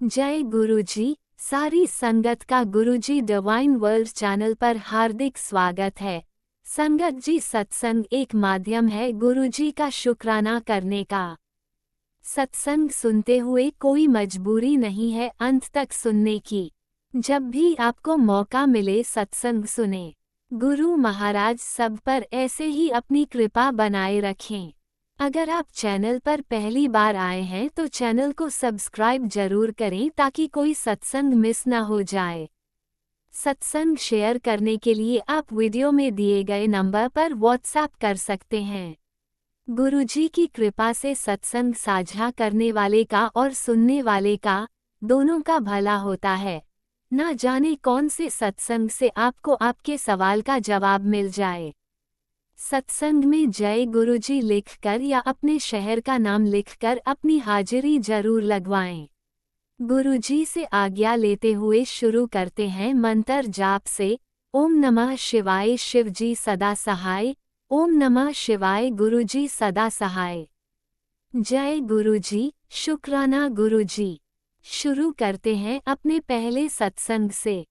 जय गुरुजी। सारी संगत का गुरुजी डिवाइन वर्ल्ड चैनल पर हार्दिक स्वागत है। संगत जी, सत्संग एक माध्यम है गुरुजी का शुक्राना करने का। सत्संग सुनते हुए कोई मजबूरी नहीं है अंत तक सुनने की। जब भी आपको मौका मिले सत्संग सुने। गुरु महाराज सब पर ऐसे ही अपनी कृपा बनाए रखें। अगर आप चैनल पर पहली बार आए हैं तो चैनल को सब्सक्राइब जरूर करें ताकि कोई सत्संग मिस न हो जाए। सत्संग शेयर करने के लिए आप वीडियो में दिए गए नंबर पर व्हाट्सएप कर सकते हैं। गुरुजी की कृपा से सत्संग साझा करने वाले का और सुनने वाले का दोनों का भला होता है। ना जाने कौन से सत्संग से आपको आपके सवाल का जवाब मिल जाए। सत्संग में जय गुरुजी लिखकर या अपने शहर का नाम लिखकर अपनी हाजिरी जरूर लगवाएं। गुरुजी से आज्ञा लेते हुए शुरू करते हैं मंत्र जाप से। ओम नमः शिवाय शिवजी सदा सहाय। ओम नमः शिवाय गुरुजी सदा सहाय। जय गुरुजी, शुक्राना गुरुजी। शुरू करते हैं अपने पहले सत्संग से।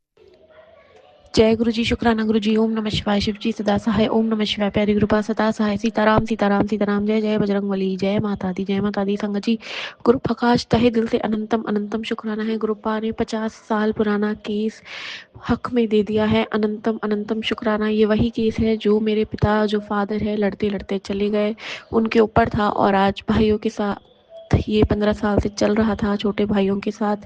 जय गुरु जी, शुक्राना गुरु जी। ओम नमः शिवाय, शिव जी सदा सहाय। ओम नमः शिवाय, प्यारी कृपा सदा सहाय। सीताराम सीताराम सीताराम, जय जय बजरंगबली, जय माता दी जय माता दी। संगत जी, गुरु प्रकाश तहे दिल से अनंतम अनंतम शुक्राना है। गुरुपा ने 50 साल पुराना केस हक में दे दिया है। अनंतम अनंतम शुक्राना। ये वही केस है जो मेरे पिता, जो फादर है, लड़ते लड़ते चले गए, उनके ऊपर था। और आज भाइयों के साथ ये 15 साल से चल रहा था, छोटे भाइयों के साथ।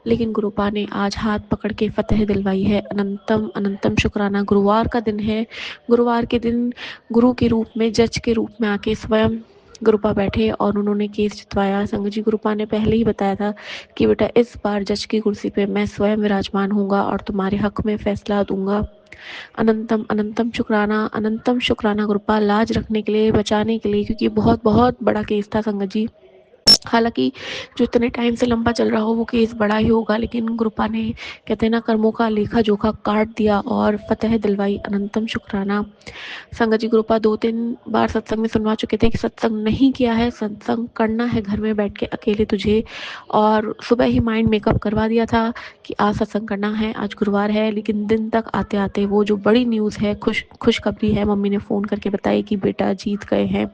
लेकिन गुरुपा ने आज हाथ पकड़ के फतेह दिलवाई है। अनंतम अनंतम शुक्राना। गुरुवार का दिन है। गुरुवार के दिन गुरु के रूप में, जज के रूप में आके स्वयं गुरुपा बैठे और उन्होंने केस जितवाया। संगत जी, गुरुपा ने पहले ही बताया था कि बेटा, इस बार जज की कुर्सी पे मैं स्वयं विराजमान होऊंगा और तुम्हारे हक में फैसला दूंगा। अनंतम अनंतम शुक्राना, अनंतम शुक्राना गुरुपा, लाज रखने के लिए, बचाने के लिए, क्योंकि बहुत बहुत बड़ा केस था संगत जी। हालांकि जो इतने टाइम से लंबा चल रहा हो वो केस बड़ा ही होगा, लेकिन गुरुपा ने, कहते हैं ना, कर्मों का लेखा जोखा काट दिया और फतेह दिलवाई। अनंतम शुक्राना। संगत जी, गुरुपा 2-3 बार सत्संग में सुनवा चुके थे कि सत्संग नहीं किया है, सत्संग करना है घर में बैठ के अकेले तुझे। और सुबह ही माइंड मेकअप करवा दिया था कि आज सत्संग करना है, आज गुरुवार है। लेकिन दिन तक आते आते वो जो बड़ी न्यूज़ है, खुशखबरी है, मम्मी ने फ़ोन करके बताई कि बेटा जीत गए हैं।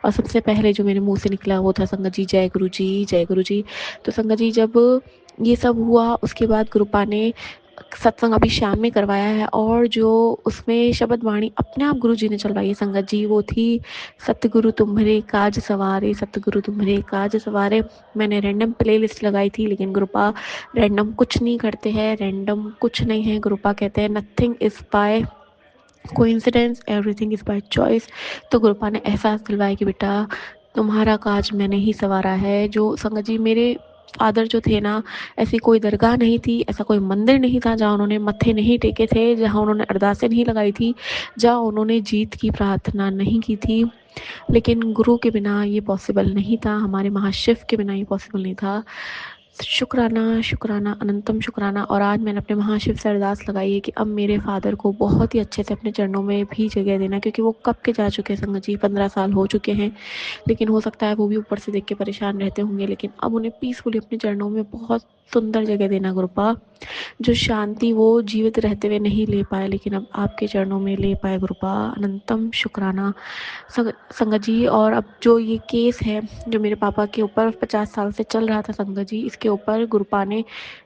और सबसे पहले जो मेरे मुंह से निकला वो था, संगत जी, जय गुरु जी, जय गुरु जी। तो संगत जी, जब ये सब हुआ उसके बाद गुरुपा ने सत्संग अभी शाम में करवाया है, और जो उसमें शब्द वाणी अपने आप गुरु जी ने चलवाई है संगत जी, वो थी, सतगुरु तुम्हारे काज सवारे, सतगुरु तुम्हारे काज सवारे। मैंने रैंडम प्ले लिस्ट लगाई थी, लेकिन गुरुपा रैंडम कुछ नहीं करते हैं, रैंडम कुछ नहीं है। गुरुपा कहते हैं nothing is by coincidence, everything is by choice. तो गुरुपा ने एहसास दिलवाया कि बेटा, तुम्हारा काज मैंने ही सवारा है। जो संगत जी, मेरे फादर जो थे ना, ऐसी कोई दरगाह नहीं थी, ऐसा कोई मंदिर नहीं था जहाँ उन्होंने मत्थे नहीं टेके थे, जहाँ उन्होंने अरदासें नहीं लगाई थी, जहाँ उन्होंने जीत की प्रार्थना नहीं की थी। लेकिन गुरु के बिना ये पॉसिबल नहीं था, हमारे महाशिव के बिना ये पॉसिबल नहीं था। शुक्राना शुक्राना, अनंतम शुक्राना। और आज मैंने अपने महाशिव से अरदास लगाई है कि अब मेरे फादर को बहुत ही अच्छे से अपने चरणों में भी जगह देना, क्योंकि वो कब के जा चुके हैं संगत जी, 15 साल हो चुके हैं। लेकिन हो सकता है वो भी ऊपर से देख के परेशान रहते होंगे, लेकिन अब उन्हें पीसफुली अपने चरणों में बहुत सुंदर जगह देना गुरुपा। जो शांति वो जीवित रहते हुए नहीं ले पाए, लेकिन अब आपके चरणों में ले पाए गुरुपा। अनंतम शुक्राना। संगत जी, और अब जो ये केस है जो मेरे पापा के ऊपर 50 साल से चल रहा था संगत जी, इसके ऊपर गुरुपा ने,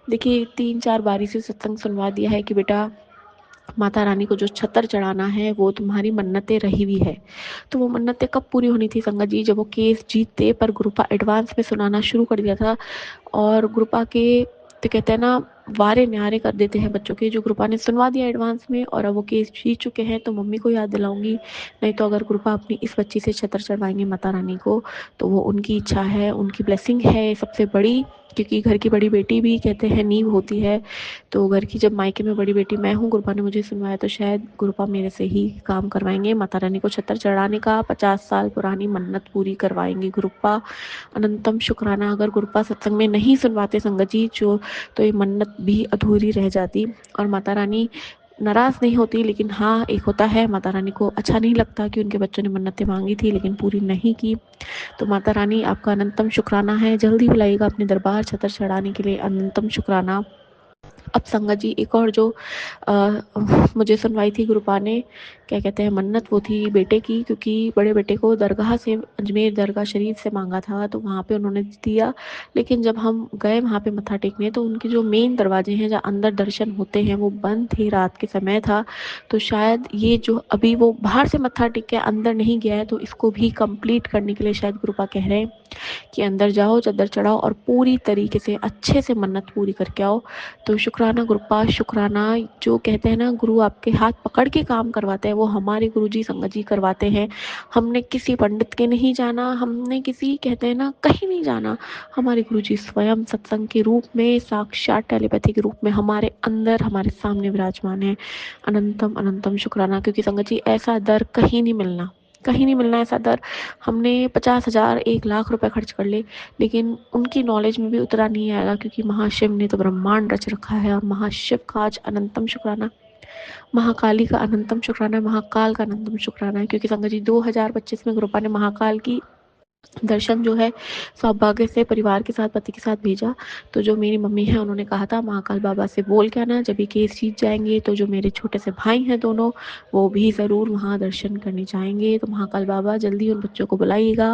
देखिए, 3-4 बारी से सत्संग सुनवा दिया है कि बेटा, माता रानी को जो छतर चढ़ाना है वो तुम्हारी मन्नतें रही हुई है। तो वो मन्नतें कब पूरी होनी थी संगत जी? जब वो केस जीतते, पर गुरुपा एडवांस में सुनाना शुरू कर दिया था। और गुरुपा के, तो कहते हैं ना, वारे न्यारे कर देते हैं बच्चों के, जो गुरुपा ने सुनवा दिया एडवांस में। और अब वो केस जीत चुके हैं, तो मम्मी को याद दिलाऊंगी। नहीं तो अगर गुरुपा अपनी इस बच्ची से छतर चढ़वाएंगे माता रानी को, तो वो उनकी इच्छा है, उनकी ब्लेसिंग है सबसे बड़ी, क्योंकि घर की बड़ी बेटी भी, कहते हैं, नींव होती है। तो घर की जब मायके में बड़ी बेटी मैं हूँ, गुरुपा ने मुझे सुनवाया, तो शायद गुरुपा मेरे से ही काम करवाएंगे, माता रानी को छतर चढ़ाने का 50 साल पुरानी मन्नत पूरी करवाएंगे गुरुपा। अनंतम शुक्राना। अगर गुरुपा सत्संग में नहीं सुनवाते संगत जी, जो, तो ये मन्नत भी अधूरी रह जाती। और माता रानी नाराज़ नहीं होती, लेकिन हाँ, एक होता है माता रानी को अच्छा नहीं लगता कि उनके बच्चों ने मन्नतें मांगी थी लेकिन पूरी नहीं की। तो माता रानी आपका अनंतम शुक्राना है, जल्दी बुलाइएगा अपने दरबार छतर चढ़ाने के लिए, अनंतम शुक्राना। अब संगत जी एक और जो मुझे सुनवाई थी गुरुपा ने, क्या कहते हैं, मन्नत वो थी बेटे की, क्योंकि बड़े बेटे को दरगाह से, अजमेर दरगाह शरीफ से मांगा था, तो वहाँ पे उन्होंने दिया। लेकिन जब हम गए वहाँ पे मत्था टेकने, तो उनके जो मेन दरवाजे हैं जहाँ अंदर दर्शन होते हैं वो बंद थे, रात के समय था। तो शायद ये जो अभी वो बाहर से मत्था टेक के अंदर नहीं गया है, तो इसको भी कंप्लीट करने के लिए शायद गुरुपा कह रहे हैं कि अंदर जाओ, चद्दर चढ़ाओ और पूरी तरीके से अच्छे से मन्नत पूरी करके आओ। तो शुक्राना गुरुपा, शुक्राना। जो कहते हैं ना, गुरु आपके हाथ पकड़ के काम करवाते हैं, वो हमारे गुरुजी संगत जी करवाते हैं। हमने किसी पंडित के नहीं जाना, हमने किसी, कहते हैं ना, कहीं नहीं जाना। हमारे गुरुजी स्वयं सत्संग के रूप में, साक्षात टेलीपैथी के रूप में हमारे अंदर, हमारे सामने विराजमान है। अनंतम अनंतम शुक्राना, क्योंकि संगत जी ऐसा दर कहीं नहीं मिलना, कहीं नहीं मिलना ऐसा दर। हमने 50,000 1 लाख रुपए खर्च कर ले, लेकिन उनकी नॉलेज में भी उतरा नहीं आएगा, क्योंकि महाशिव ने तो ब्रह्मांड रच रखा है। और महाशिव का आज अनंतम शुक्राना, महाकाली का अनंतम शुक्राना, महाकाल का अनंतम शुक्राना है। क्योंकि संगत जी 2025 में गुरुपा ने महाकाल की दर्शन जो है सौभाग्य से परिवार के साथ, पति के साथ भेजा। तो जो मेरी मम्मी है उन्होंने कहा था महाकाल बाबा से बोल के आना, जब भी केस जीत जाएंगे तो जो मेरे छोटे से भाई हैं दोनों, वो भी ज़रूर वहाँ दर्शन करने जाएंगे। तो महाकाल बाबा जल्दी उन बच्चों को बुलाइएगा,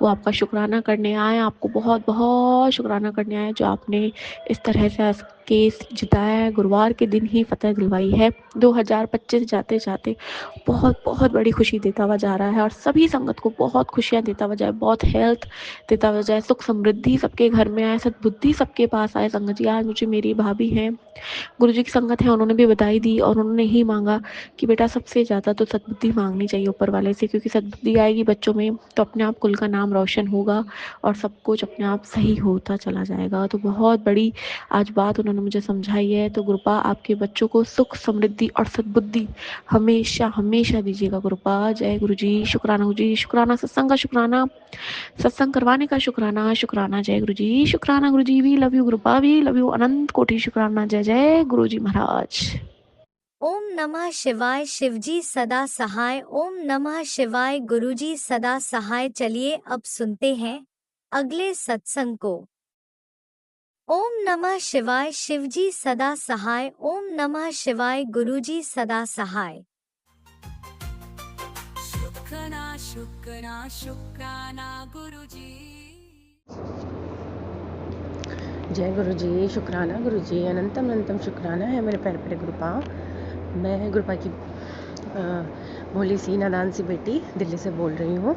वो आपका शुक्राना करने आए, आपको बहुत बहुत शुक्राना करने आए, जो आपने इस तरह से केस जिताया है, गुरुवार के दिन ही फतह दिलवाई है। 2025 जाते जाते बहुत बहुत बड़ी खुशी देता हुआ जा रहा है, और सभी संगत को बहुत खुशियाँ देता हुआ जाए, बहुत हेल्थ देता हुआ जाए, सुख समृद्धि सबके घर में आए, सद्बुद्धि सबके पास आए। संगत जी आज मुझे मेरी भाभी हैं, गुरुजी की संगत है, उन्होंने भी बधाई दी, और उन्होंने ही मांगा कि बेटा सबसे ज़्यादा तो सद्बुद्धि मांगनी चाहिए ऊपर वाले से, क्योंकि सद्बुद्धि आएगी बच्चों में तो अपने आप कुल का नाम रोशन होगा और सब कुछ अपने आप सही होता चला जाएगा। तो बहुत बड़ी आज बात उन्होंने मुझे समझाई है। तो गुरुपा आपके बच्चों को सुख समृद्धि और सद्बुद्धि हमेशा हमेशा दीजिएगा गुरुपा। जय गुरु जी, शुक्राना गुरु जी, शुक्राना सत्संग का, शुक्राना सत्संग करवाने का, शुक्राना शुक्राना। जय गुरु जी, शुक्राना Guru ji, we love you गुरुपा, वी लव यू, अनंत कोटि शुक्राना। जय जय गुरु जी महाराज। ओम नमः शिवाय, शिवजी सदा सहाय। ओम नमः शिवाय, गुरुजी सदा सहाय। चलिए अब सुनते हैं अगले सत्संग को। ओम नमः शिवाय, शिवजी सदा सहाय। ओम नमः शिवाय, गुरुजी सदा सहाय। शुक्राना शुक्राना शुक्राना गुरुजी। जय गुरु जी, शुक्राना गुरु जी, अनंतम अनंतम शुक्राना है मेरे प्यारे प्यारे गुरुपा। मैं गुरुपा की भोली सी नादान सी बेटी दिल्ली से बोल रही हूँ।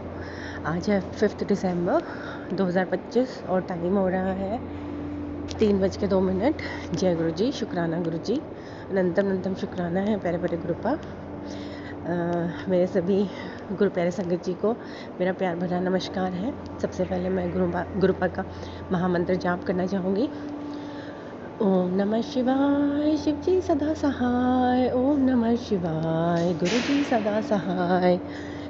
आज है 5 दिसंबर 2025 और टाइम हो रहा है 3:02। जय गुरु जी, शुक्राना गुरु जी, अनंतम अनंतम शुक्राना है प्यारे प्यारे गुरुपा। मेरे सभी गुरु प्यारे संगत जी को मेरा प्यार भरा नमस्कार है। सबसे पहले मैं गुरुपा का महामंत्र जाप करना चाहूँगी। ओम नमः शिवाय, शिव जी सदा सहाय। ओम नमः शिवाय, गुरु जी सदा सहाय।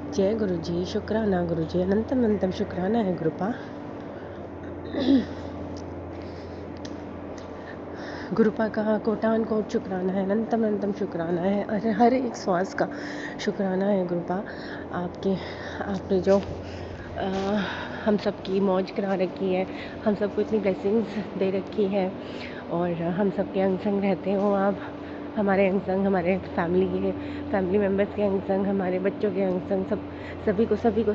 जय गुरु जी, शुक्राना गुरु जी, अनंतम अनंतम शुक्राना है गुरुपा। गुरुपा का कोटान कोट शुक्राना है, अनंतम अनंतम शुक्राना है, और हर एक श्वास का शुक्राना है गुरुपा। आपने जो हम सब की मौज करा रखी है, हम सबको इतनी ब्लेसिंग्स दे रखी है, और हम सब के अंग संग रहते हो आप। हमारे अंग संग, हमारे फैमिली मेम्बर्स के अंग संग, हमारे बच्चों के अंग संग,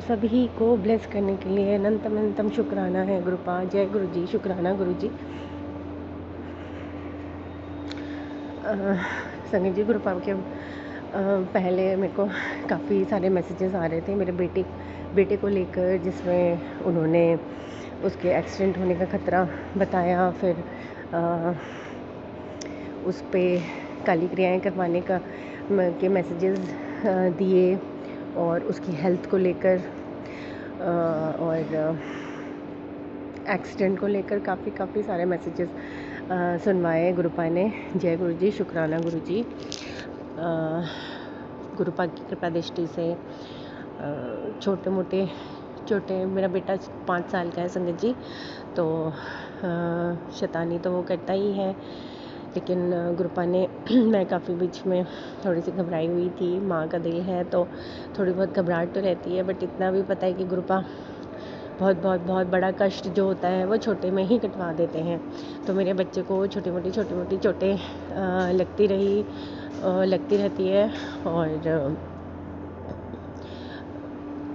सभी को ब्लेस करने के लिए अनंतम अनंतम शुक्राना है गुरुपा। जय गुरु जी, शुक्राना गुरु जी। संगत जी, गुरुपा के पहले मेरे को काफ़ी सारे मैसेजेस आ रहे थे मेरे बेटे को लेकर, जिसमें उन्होंने उसके एक्सीडेंट होने का ख़तरा बताया। फिर उस पर काली क्रियाएँ करवाने के मैसेजेस दिए, और उसकी हेल्थ को लेकर और एक्सीडेंट को लेकर काफ़ी सारे मैसेजेस सुनवाए गुरुपा ने। जय गुरु जी, शुक्राना गुरु जी। गुरुपा की कृपा दृष्टि से छोटे मेरा बेटा 5 साल का है संगत जी, तो शैतानी तो वो करता ही है, लेकिन गुरुपा ने मैं काफ़ी बीच में थोड़ी सी घबराई हुई थी, माँ का दिल है तो थोड़ी बहुत घबराहट तो रहती है, बट इतना भी पता है कि गुरुपा बहुत बहुत बहुत बड़ा कष्ट जो होता है वो छोटे में ही कटवा देते हैं। तो मेरे बच्चे को छोटी मोटी चोटें लगती रहती है, और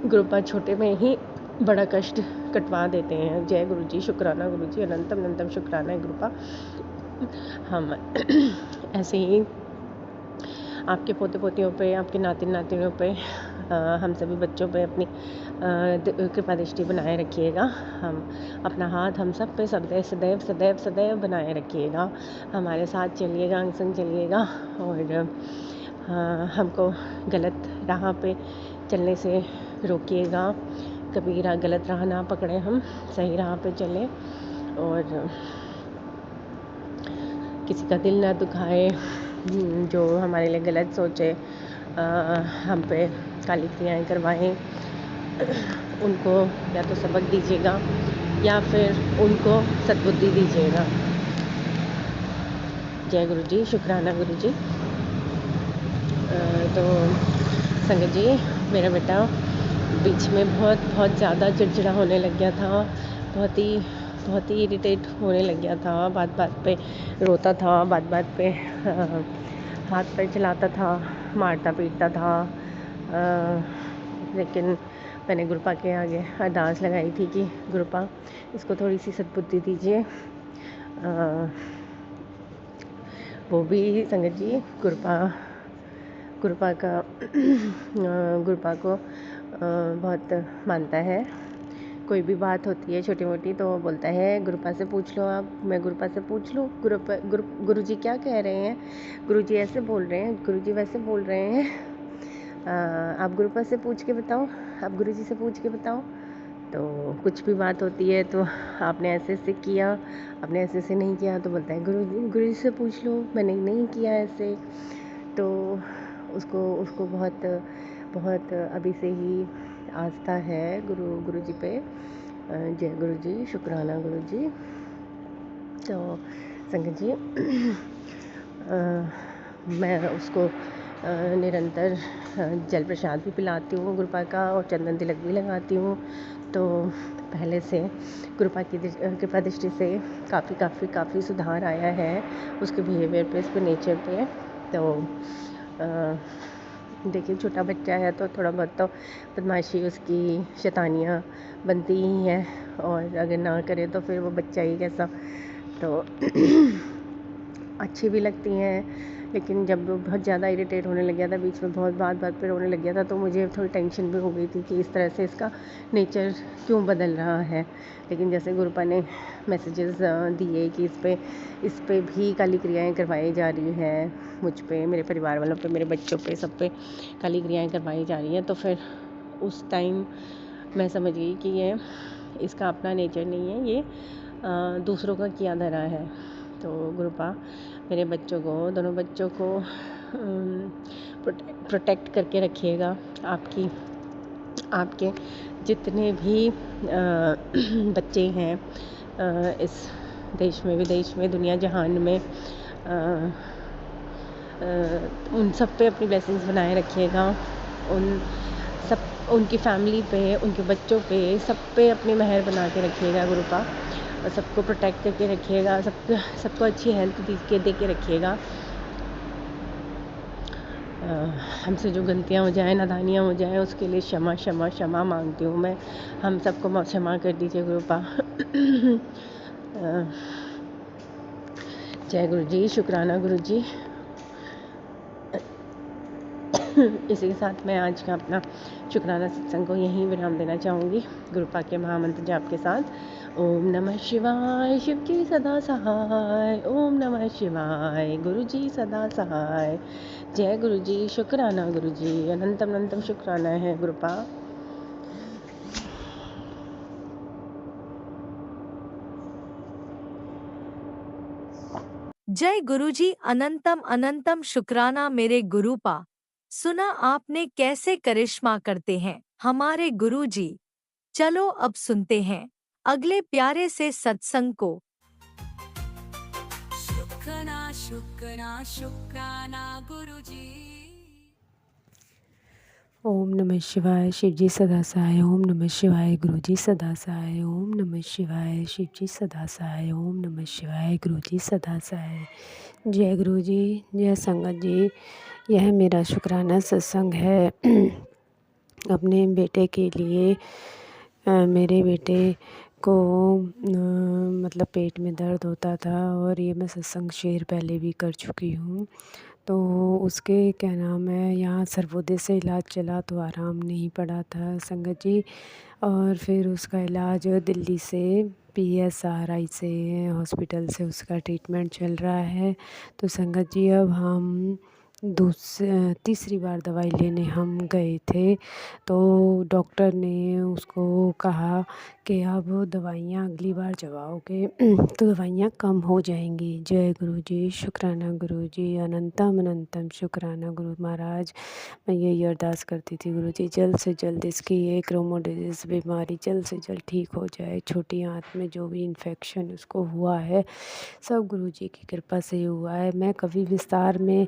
गुरुपा छोटे में ही बड़ा कष्ट कटवा देते हैं। जय गुरुजी, शुक्राना गुरुजी, अनंतम अनंतम शुक्राना है गुरुपा। हम ऐसे ही आपके पोते पोतियों पे, आपके नातिन नातिनों पे, हम सभी बच्चों पे अपनी कृपा दृष्टि बनाए रखिएगा। हम अपना हाथ हम सब पे सदैव सदैव सदैव सदैव बनाए रखिएगा। हमारे साथ चलिएगा, अंग संग चलिएगा, और हमको गलत राह पे चलने से रोकिएगा। कभी गलत राह ना पकड़े, हम सही राह पे चलें, और किसी का दिल ना दुखाए जो हमारे लिए गलत सोचे, हम पे काली क्रियाएँ करवाएं। उनको या तो सबक दीजिएगा या फिर उनको सद्बुद्धि दीजिएगा। जय गुरु जी, शुक्राना गुरु जी। तो संगत जी, मेरा बेटा बीच में बहुत ज़्यादा चिड़चिड़ा होने लग गया था, बहुत ही इरिटेट होने लग गया था, बात बात पे रोता था, बात बात पे हाथ पैर चलाता था, मारता पीटता था। लेकिन मैंने गुरुपा के आगे अरदास लगाई थी कि गुरुपा इसको थोड़ी सी सद्बुद्धि दीजिए। वो भी संगत जी गुरुपा को बहुत मानता है। कोई भी बात होती है छोटी मोटी तो वो बोलता है गुरुपा से पूछ लो आप। मैं गुरुपा से पूछ लूँ गुरुजी क्या कह रहे हैं, गुरुजी ऐसे बोल रहे हैं, गुरुजी वैसे बोल रहे हैं, आप गुरुपा से पूछ के बताओ, आप गुरुजी से पूछ के बताओ। तो कुछ भी बात होती है तो आपने ऐसे किया, आपने ऐसे नहीं किया, तो बोलता है गुरुजी से पूछ लो, मैंने नहीं किया ऐसे। तो उसको बहुत अभी से ही आस्था है गुरुजी पे। जय गुरुजी, शुक्राना गुरुजी। तो संगत जी, मैं उसको निरंतर जल प्रसाद भी पिलाती हूँ गुरुपा का, और चंदन तिलक भी लगाती हूँ। तो पहले से गुरुपा की कृपा दृष्टि से काफ़ी सुधार आया है उसके बिहेवियर पे, उसके नेचर पे। तो देखिए, छोटा बच्चा है तो थोड़ा बहुत तो बदमाशी, उसकी शैतानियाँ बनती ही हैं, और अगर ना करे तो फिर वो बच्चा ही कैसा। तो अच्छी भी लगती हैं, लेकिन जब वो बहुत ज़्यादा इरिटेट होने लग गया था, बीच में बहुत बात पे रोने लग गया था, तो मुझे थोड़ी टेंशन भी हो गई थी कि इस तरह से इसका नेचर क्यों बदल रहा है। लेकिन जैसे गुरुपा ने मैसेजेस दिए कि इस पे भी काली क्रियाएँ करवाई जा रही हैं, मुझ पे, मेरे परिवार वालों पे, मेरे बच्चों पे, सब पे काली क्रियाएँ करवाई जा रही हैं। तो फिर उस टाइम मैं समझ गई कि ये इसका अपना नेचर नहीं है, ये दूसरों का किया धरा है। तो गुरुपा मेरे बच्चों को, दोनों बच्चों को प्रोटेक्ट करके रखिएगा। आपके जितने भी बच्चे हैं इस देश में, विदेश में, दुनिया जहान में, उन सब पे अपनी ब्लेसिंग्स बनाए रखिएगा। उनकी फैमिली पे, उनके बच्चों पे, सब पे अपनी मेहर बना के रखिएगा गुरुपा, और सबको प्रोटेक्ट करके रखिएगा, सबको अच्छी हेल्थ दे के रखिएगा। हमसे जो गलतियाँ हो जाए, नादानियाँ हो जाए, उसके लिए क्षमा मांगती हूँ मैं। हम सबको क्षमा कर दीजिए गुरुपा। जय गुरु जी, शुक्राना गुरु जी। इसी के साथ मैं आज का अपना शुक्राना सत्संग को यहीं विराम देना चाहूँगी, गुरुपा के महामंत्र जाप के साथ। ओम नमः शिवाय, शिव जी सदा सहाय। ओम नमः शिवाय, गुरु जी सदा सहाय। जय गुरु जी, शुक्राना गुरु जी, अनंतम अनंतम शुक्राना है गुरुपा। जय गुरुजी, अनंतम अनंतम शुक्राना मेरे गुरुपा। सुना आपने कैसे करिश्मा करते हैं हमारे गुरुजी। चलो अब सुनते हैं अगले प्यारे से सत्संग को। सुखना शुक्राना गुरुजी। ओम नमः शिवाय शिवजी सदा सहाय। ओम नमः शिवाय गुरुजी सदा सहाय। ओम नमः शिवाय शिवजी सदा सहाय। ओम नमः शिवाय गुरुजी सदा सहाय। जय गुरुजी, जय संगत जी। यह मेरा शुक्राना सत्संग है अपने बेटे के लिए। मेरे बेटे को मतलब पेट में दर्द होता था और ये मैं सत्संग शेयर पहले भी कर चुकी हूँ। तो उसके क्या नाम है, यहाँ सर्वोदय से इलाज चला तो आराम नहीं पड़ा था संगत जी। और फिर उसका इलाज दिल्ली से PSRI से हॉस्पिटल से उसका ट्रीटमेंट चल रहा है। तो संगत जी अब हम तीसरी बार दवाई लेने हम गए थे। तो डॉक्टर ने उसको कहा कि अब दवाइयाँ अगली बार जब आओगे तो दवाइयाँ कम हो जाएंगी। जय गुरु जी, शुक्राना गुरु जी, अनंतम अनंतम शुक्राना गुरु महाराज। मैं यही अरदास करती थी गुरु जी जल्द से जल्द इसकी ये क्रोमोडिजीज़ बीमारी जल्द से जल्द ठीक हो जाए। छोटी आंत में जो भी इन्फेक्शन उसको हुआ है सब गुरु जी की कृपा से हुआ है। मैं कभी विस्तार में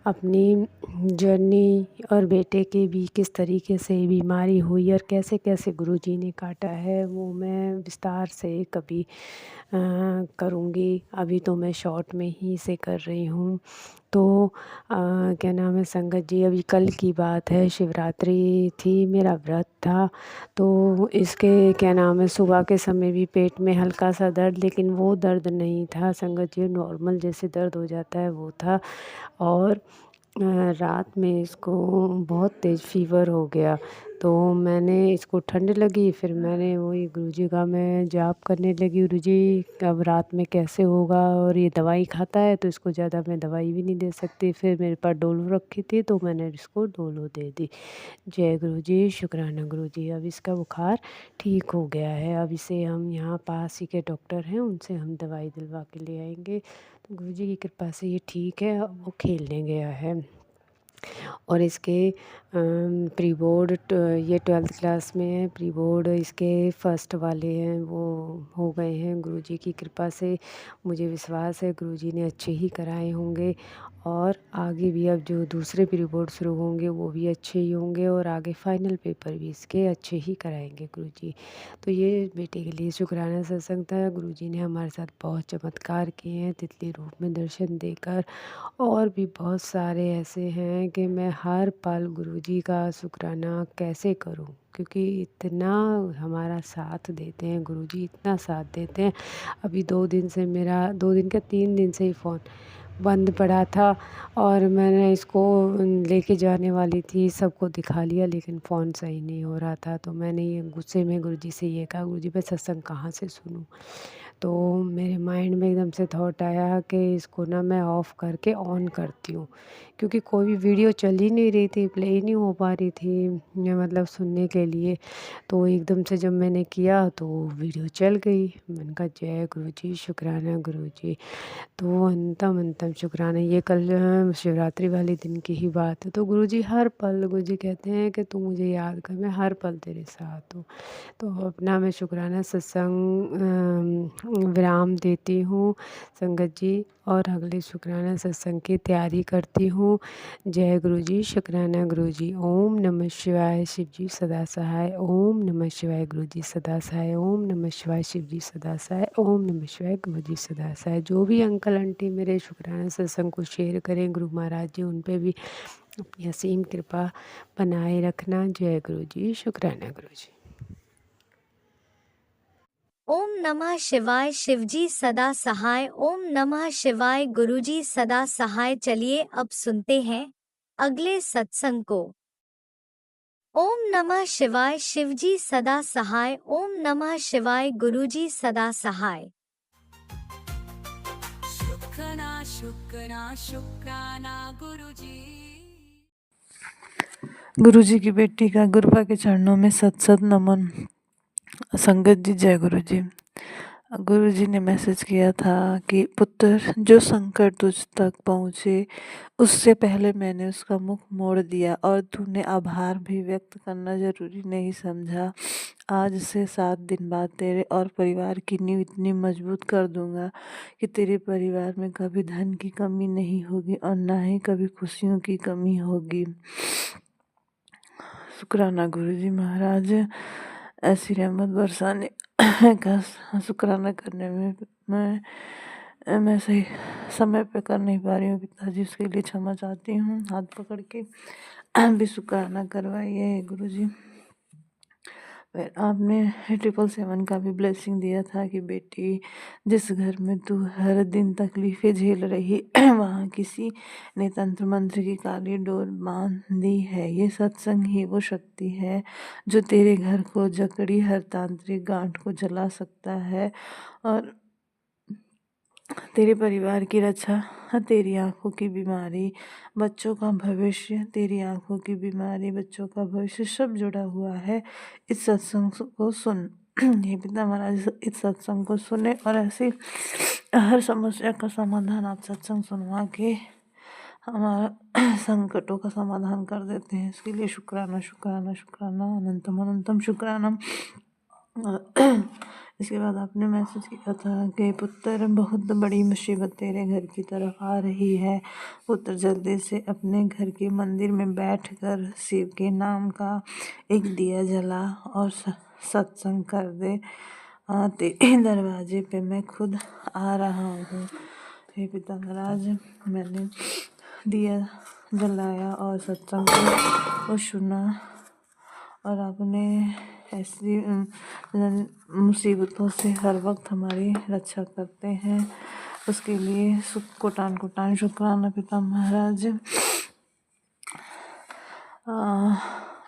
अपनी जर्नी और बेटे की भी किस तरीके से बीमारी हुई और कैसे कैसे गुरु जी ने काटा है वो मैं विस्तार से कभी करूँगी। अभी तो मैं शॉर्ट में ही से कर रही हूँ। तो क्या नाम है संगत जी, अभी कल की बात है, शिवरात्रि थी, मेरा व्रत था। तो इसके क्या नाम है सुबह के समय भी पेट में हल्का सा दर्द, लेकिन वो दर्द नहीं था संगत जी, नॉर्मल जैसे दर्द हो जाता है वो था। और रात में इसको बहुत तेज़ फीवर हो गया। तो मैंने इसको ठंड लगी, फिर मैंने वही गुरुजी का मैं जाप करने लगी, गुरुजी अब रात में कैसे होगा, और ये दवाई खाता है तो इसको ज़्यादा मैं दवाई भी नहीं दे सकती। फिर मेरे पास डोलो रखी थी तो मैंने इसको डोलो दे दी। जय गुरुजी, शुक्राना गुरुजी। अब इसका बुखार ठीक हो गया है। अब इसे हम यहाँ पास ही के डॉक्टर हैं उनसे हम दवाई दिलवा के ले आएंगे। तो गुरुजी की कृपा से ये ठीक है, अब वो खेलने गया है। और इसके प्री बोर्ड ये 12th क्लास में है, प्री बोर्ड इसके फर्स्ट वाले हैं वो हो गए हैं गुरुजी की कृपा से। मुझे विश्वास है गुरुजी ने अच्छे ही कराए होंगे और आगे भी अब जो दूसरे प्री बोर्ड शुरू होंगे वो भी अच्छे ही होंगे और आगे फाइनल पेपर भी इसके अच्छे ही कराएंगे गुरुजी। तो ये बेटे के लिए शुक्राना सत्संग था। गुरुजी ने हमारे साथ बहुत चमत्कार किए हैं तितली रूप में दर्शन देकर, और भी बहुत सारे ऐसे हैं कि मैं हर पल गुरुजी का शुक्राना कैसे करूं, क्योंकि इतना हमारा साथ देते हैं गुरुजी, इतना साथ देते हैं। अभी 2 दिन से मेरा 2 दिन क्या 3 दिन से ही फ़ोन बंद पड़ा था और मैंने इसको लेके जाने वाली थी, सबको दिखा लिया, लेकिन फ़ोन सही नहीं हो रहा था। तो मैंने ये गुस्से में गुरुजी से ये कहा, गुरुजी मैं सत्संग कहाँ से सुनूं। तो मेरे माइंड में एकदम से थॉट आया कि इसको ना मैं ऑफ़ करके ऑन करती हूँ, क्योंकि कोई भी वीडियो चल ही नहीं रही थी, प्ले ही नहीं हो पा रही थी मतलब सुनने के लिए। तो एकदम से जब मैंने किया तो वीडियो चल गई। मैंने कहा जय गुरुजी, शुक्राना गुरुजी। तो अंतम अंतम शुक्राना। ये कल शिवरात्रि वाले दिन की ही बात है। तो गुरुजी हर पल गुरुजी कहते हैं कि तू मुझे याद कर, मैं हर पल तेरे साथ हूँ। तो अपना मैं शुक्राना सत्संग विराम देती हूँ संगत जी, और अगले शुक्राना सत्संग की तैयारी करती हूँ। जय गुरुजी, शुक्राना गुरुजी। ओम नमः शिवाय शिवजी सदा सहाय। ओम नमः शिवाय गुरुजी सदा सहाय। ओम नमः शिवाय शिवजी सदा सहाय। ओम नमः शिवाय गुरुजी सदा सहाय। जो भी अंकल आंटी मेरे शुक्राना सत्संग को शेयर करें गुरु महाराज जी, उन पे भी अपनी असीम कृपा बनाए रखना। जय गुरुजी, शुक्राना गुरुजी। ओम नमः शिवाय शिवजी सदा सहाय। ओम नमः शिवाय गुरुजी सदा सहाय। चलिए अब सुनते हैं अगले सत्संग को। ओम नमः शिवाय शिवजी सदा सहाय। ओम नमः शिवाय गुरुजी सदा सहाय। शुक्राना गुरुजी। गुरुजी की बेटी का गुरुपा के चरणों में सत सत नमन। संगत जी जय गुरु जी। गुरुजी ने मैसेज किया था कि पुत्र, जो संकट तुझ तक पहुँचे उससे पहले मैंने उसका मुख मोड़ दिया और तूने आभार भी व्यक्त करना जरूरी नहीं समझा। आज से 7 दिन बाद तेरे और परिवार की नींव इतनी मजबूत कर दूंगा कि तेरे परिवार में कभी धन की कमी नहीं होगी और ना ही कभी खुशियों की कमी होगी। शुक्राना गुरुजी महाराज, ऐसी रहमत बरसाने का शुक्राना करने में मैं सही समय पे कर नहीं पा रही हूँ पिताजी, उसके लिए क्षमा चाहती हूँ। हाथ पकड़ के भी शुक्राना करवाइए गुरुजी। फिर आपने 777 का भी ब्लेसिंग दिया था कि बेटी, जिस घर में तू हर दिन तकलीफ़ें झेल रही वहाँ किसी ने तंत्र मंत्र की काली डोर बांध दी है। ये सत्संग ही वो शक्ति है जो तेरे घर को जकड़ी हर तांत्रिक गांठ को जला सकता है और तेरे परिवार की रक्षा, तेरी आंखों की बीमारी, बच्चों का भविष्य, तेरी आंखों की बीमारी, बच्चों का भविष्य सब जुड़ा हुआ है। इस सत्संग को सुन। हे पिता महाराज, इस सत्संग को सुने और ऐसी हर समस्या का समाधान आप सत्संग सुनवा के हमारा संकटों का समाधान कर देते हैं। इसके लिए शुक्राना शुक्राना शुक्राना, अनंतम अनंतम शुक्राना। इसके बाद आपने मैसेज किया था कि पुत्र, बहुत बड़ी मुसीबत तेरे घर की तरफ आ रही है। पुत्र, जल्दी से अपने घर के मंदिर में बैठकर शिव के नाम का एक दिया जला और सत्संग कर दे। तेरे दरवाजे पे मैं खुद आ रहा हूँ। हे पिता महाराज, मैंने दिया जलाया और सत्संग को सुना और आपने ऐसी मुसीबतों से हर वक्त हमारी रक्षा करते हैं। उसके लिए कोटान कोटान शुक्राना पिता महाराज।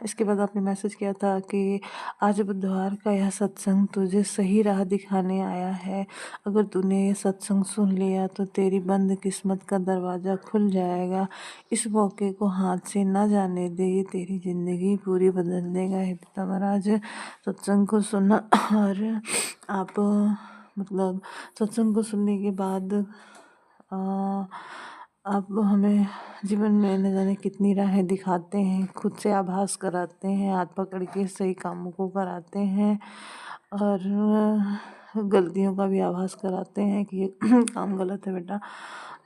इसके बाद आपने मैसेज किया था कि आज बुधवार का यह सत्संग तुझे सही राह दिखाने आया है। अगर तूने ये सत्संग सुन लिया तो तेरी बंद किस्मत का दरवाज़ा खुल जाएगा। इस मौके को हाथ से ना जाने दे, ये तेरी ज़िंदगी पूरी बदल देगा। हे पिता महाराज, सत्संग को सुना और आप मतलब सत्संग को सुनने के बाद आप हमें जीवन में न जाने कितनी राहें दिखाते हैं, खुद से आभास कराते हैं, हाथ पकड़ के सही कामों को कराते हैं और गलतियों का भी आभास कराते हैं कि ये काम गलत है बेटा।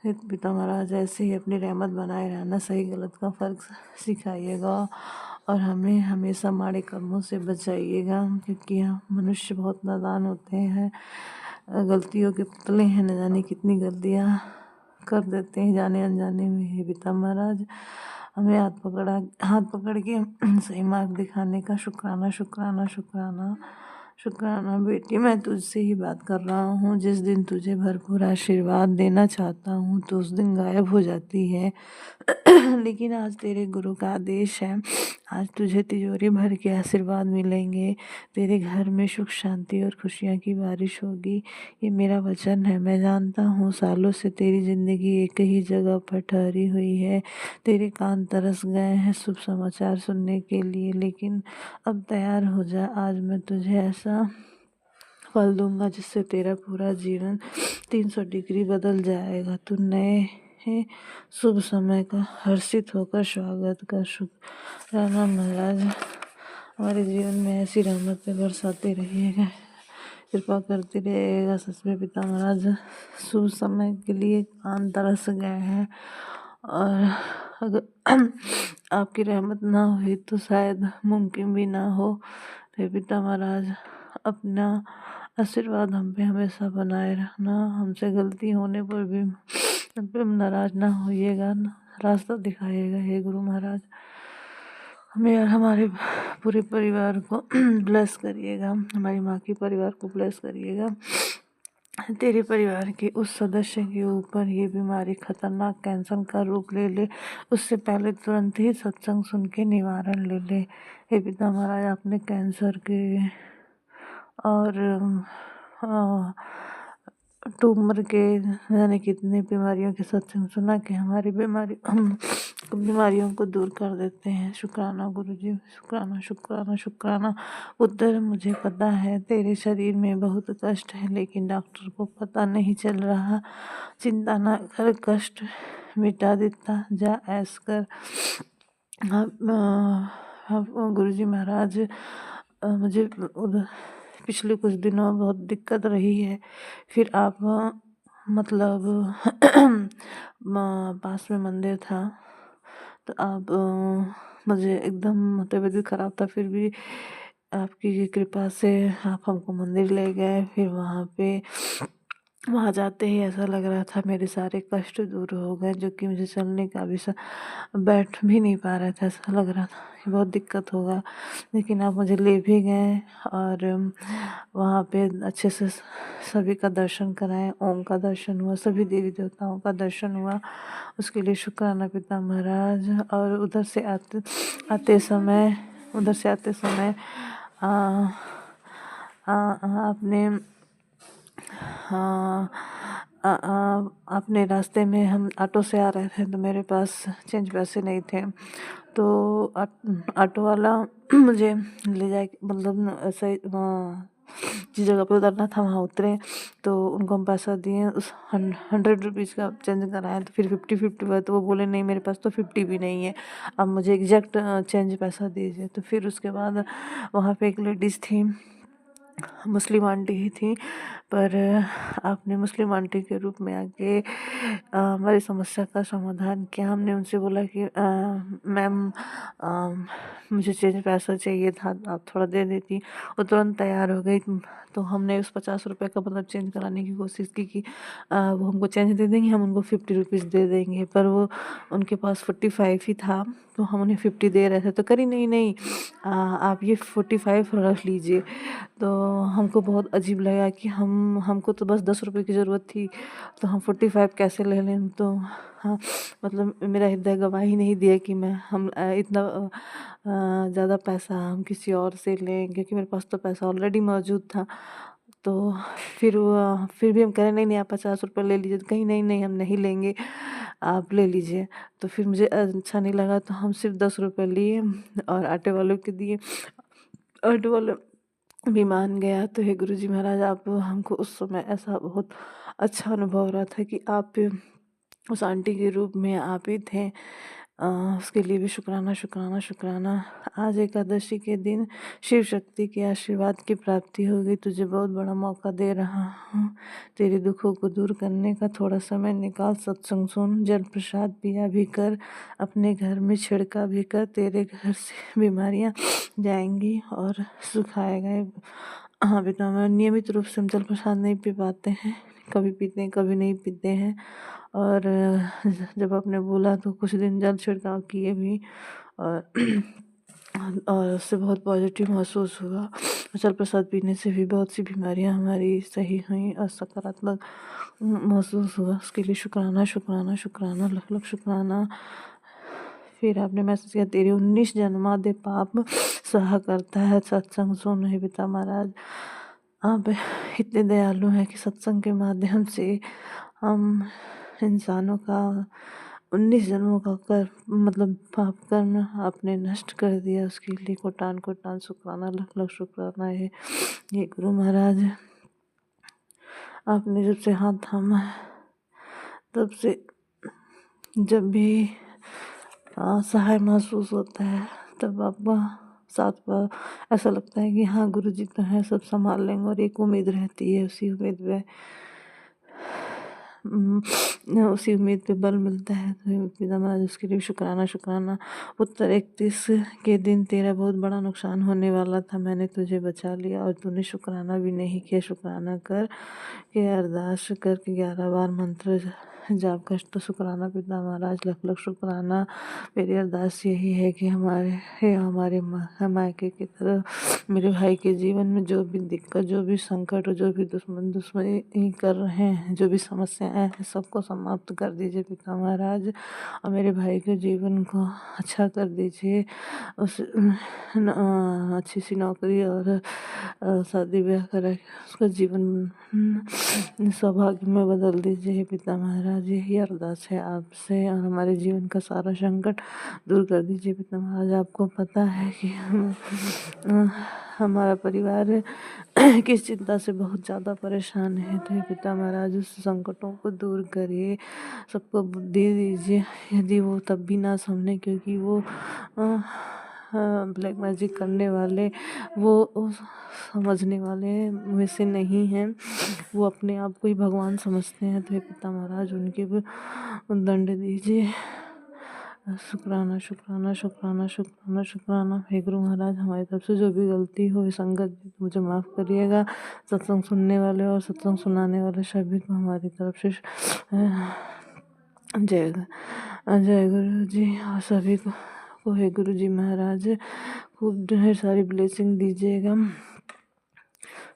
पिता महाराज, ऐसे ही अपनी रहमत बनाए रहना, सही गलत का फ़र्क सिखाइएगा और हमें हमेशा माड़े कर्मों से बचाइएगा, क्योंकि हम मनुष्य बहुत नादान होते हैं, गलतियों के पुतले हैं, न जाने कितनी गलतियाँ कर देते हैं जाने अनजाने में। हे पिता महाराज, हमें हाथ पकड़ के सही मार्ग दिखाने का शुक्राना शुक्राना शुक्राना शुक्राना। बेटी, मैं तुझसे ही बात कर रहा हूँ। जिस दिन तुझे भरपूर आशीर्वाद देना चाहता हूँ तो उस दिन गायब हो जाती है लेकिन आज तेरे गुरु का आदेश है, आज तुझे तिजोरी भर के आशीर्वाद मिलेंगे। तेरे घर में सुख शांति और खुशियाँ की बारिश होगी, ये मेरा वचन है। मैं जानता हूँ सालों से तेरी ज़िंदगी एक ही जगह पर ठहरी हुई है, तेरे कान तरस गए हैं शुभ समाचार सुनने के लिए, लेकिन अब तैयार हो जा। आज मैं तुझे ऐसा फल दूंगा जिससे तेरा पूरा जीवन 300 डिग्री बदल जाएगा। तू नए शुभ समय का हर्षित होकर स्वागत कर। शुक्राना महाराज, हमारे जीवन में ऐसी रहमतें बरसाते रहिएगा, कृपा करते रहिएगा। सच में पिता महाराज, शुभ समय के लिए कान तरस गए हैं और अगर आपकी रहमत ना हुई तो शायद मुमकिन भी ना हो। तो पिता महाराज, अपना आशीर्वाद हम पे हमेशा बनाए रखना। हमसे गलती होने पर भी हम पे नाराज ना होइएगा, रास्ता दिखाइएगा। हे गुरु महाराज, हमें और हमारे पूरे परिवार को ब्लेस करिएगा, हमारी माँ के परिवार को ब्लेस करिएगा। तेरे परिवार के उस सदस्य के ऊपर ये बीमारी खतरनाक कैंसर का रूप ले ले, उससे पहले तुरंत ही सत्संग सुन के निवारण ले ले। हे पिता महाराज, आपने कैंसर के और ट्यूमर के जाने कितने बीमारियों के सत्संग सुना कि हमारी बीमारी बीमारियों को दूर कर देते हैं। शुक्राना गुरुजी, शुक्राना शुक्राना शुक्राना। पुत्र, मुझे पता है तेरे शरीर में बहुत कष्ट है, लेकिन डॉक्टर को पता नहीं चल रहा। चिंता न कर, कष्ट मिटा देता जा, ऐस कर। गुरुजी महाराज, मुझे पिछले कुछ दिनों बहुत दिक्कत रही है। फिर आप मतलब पास में मंदिर था, तो आप मुझे एकदम तबीयत भी ख़राब था, फिर भी आपकी कृपा से आप हमको मंदिर ले गए। फिर वहाँ जाते ही ऐसा लग रहा था मेरे सारे कष्ट दूर हो गए, जो कि मुझे चलने का भी बैठ भी नहीं पा रहा था। ऐसा लग रहा था कि बहुत दिक्कत होगा, लेकिन आप मुझे ले भी गए और वहाँ पे अच्छे से सभी का दर्शन कराएं। ओम का दर्शन हुआ, सभी देवी देवताओं का दर्शन हुआ, उसके लिए शुक्राना पिता महाराज। और उधर से आते समय आपने अपने रास्ते में हम ऑटो से आ रहे थे, तो मेरे पास चेंज पैसे नहीं थे, तो ऑटो वाला मुझे ले जाए, मतलब ऐसे जिस जगह पे उतरना था वहाँ उतरे, तो उनको हम पैसा दिए, उस 100 रुपीज़ का चेंज कराया। तो फिर 50-50 हुआ, तो वो बोले नहीं मेरे पास तो 50 भी नहीं है, अब मुझे एग्जैक्ट चेंज पैसा दीजिए। तो फिर उसके बाद वहाँ पे एक लेडीज़ थी, मुस्लिम आंटी ही थी, पर आपने मुस्लिम आंटी के रूप में आके हमारी समस्या का समाधान किया। हमने उनसे बोला कि मैम, मुझे चेंज पैसा चाहिए था, आप थोड़ा दे देती। वो तुरंत तैयार हो गई। तो हमने उस 50 रुपये का मतलब चेंज कराने की कोशिश की कि वो हमको चेंज दे देंगे, हम उनको 50 रुपीज़ दे देंगे, पर वो उनके पास 45 ही था, तो हम उन्हें 50 दे रहे थे। तो करी नहीं नहीं, आप ये 45 रख लीजिए। तो हमको बहुत अजीब लगा कि हमको तो बस 10 रुपये की ज़रूरत थी, तो हम 45 कैसे ले लें। तो हाँ, मतलब मेरा हृदय गवाही नहीं दिया कि हम इतना ज़्यादा पैसा हम किसी और से लें, क्योंकि मेरे पास तो पैसा ऑलरेडी मौजूद था। तो फिर भी हम कह रहे नहीं नहीं, आप 50 रुपये ले लीजिए। तो कहीं नहीं नहीं, हम नहीं लेंगे, आप ले लीजिए। तो फिर मुझे अच्छा नहीं लगा, तो हम सिर्फ 10 रुपये लिए और ऑटो वालों के दिए। ऑटो वाले भी मान गया। तो हे गुरुजी महाराज, आप हमको उस समय ऐसा बहुत अच्छा अनुभव हो रहा था कि आप उस आंटी के रूप में आप ही थे। उसके लिए भी शुक्राना शुक्राना शुक्राना। आज एकादशी के दिन शिव शक्ति के आशीर्वाद की प्राप्ति होगी। तुझे बहुत बड़ा मौका दे रहा हूँ तेरे दुखों को दूर करने का। थोड़ा समय निकाल, सत्संग सुन, जल प्रसाद पिया भी कर, अपने घर में छिड़का भी कर। तेरे घर से बीमारियाँ जाएंगी और सुख आएगा। हाँ बेटा, मैं नियमित रूप से हम जल प्रसाद नहीं पी पाते हैं, कभी पीते हैं कभी नहीं पीते हैं। और जब आपने बोला तो कुछ दिन जल छिड़काव किए भी, और उससे बहुत पॉजिटिव महसूस हुआ। जल प्रसाद पीने से भी बहुत सी बीमारियां हमारी सही हुई और सकारात्मक महसूस हुआ। उसके लिए शुक्राना शुक्राना शुक्राना, लख लख शुक्राना। फिर आपने मैसेज किया, तेरे 19 जन्मादे पाप सहा करता है सत्संग सुन। हे पिता महाराज, आप इतने दयालु हैं कि सत्संग के माध्यम से हम इंसानों का 19 जन्मों का मतलब पाप कर्म आपने नष्ट कर दिया। उसके लिए कोटान कोटान शुक्राना, लख लख शुक्राना है। ये गुरु महाराज, आपने जब से हाथ थामा है, तब से जब भी सहाय महसूस होता है, तब आपका साथ पर ऐसा लगता है कि हाँ गुरुजी तो हैं, सब संभाल लेंगे। और एक उम्मीद रहती है, उसी उम्मीद पे बल मिलता है। तो पिता महाराज, उसके लिए शुक्राना शुक्राना। उत्तर 31 के दिन तेरा बहुत बड़ा नुकसान होने वाला था, मैंने तुझे बचा लिया और तूने शुक्राना भी नहीं किया। शुक्राना कर के अरदास करके 11 बार मंत्र जाप कर। तो शुक्राना पिता महाराज, लख लख शुक्राना। मेरी अरदास यही है कि हमारे मायके की तरफ मेरे भाई के जीवन में जो भी दिक्कत, जो भी संकट और जो भी दुश्मनी कर रहे हैं, जो भी समस्याएं हैं, सबको समाप्त कर दीजिए पिता महाराज, और मेरे भाई के जीवन को अच्छा कर दीजिए। उस अच्छी सी नौकरी और शादी ब्याह करा के उसका जीवन सौभाग्य में बदल दीजिए हे पिता महाराज। यही अरदास है आपसे, और हमारे जीवन का सारा संकट दूर कर दीजिए पिता महाराज। आपको पता है कि हमारा परिवार किस चिंता से बहुत ज़्यादा परेशान है, तो हे पिता महाराज उस संकटों को दूर करिए, सबको बुद्धि दीजिए। यदि वो तब भी ना समझे, क्योंकि वो ब्लैक मैजिक करने वाले वो समझने वाले में से नहीं हैं, वो अपने आप को ही भगवान समझते हैं, तो हे पिता महाराज उनके भी दंड दीजिए। शुक्राना शुक्राना शुक्राना शुक्राना शुक्राना। हे गुरु महाराज, हमारी तरफ से जो भी गलती हो संगत मुझे माफ़ करिएगा। सत्संग सुनने वाले और सत्संग सुनाने वाले सभी को हमारी तरफ से जय जय गुरु जी, और सभी को हे गुरु जी महाराज खूब ढेर सारी ब्लेसिंग दीजिएगा।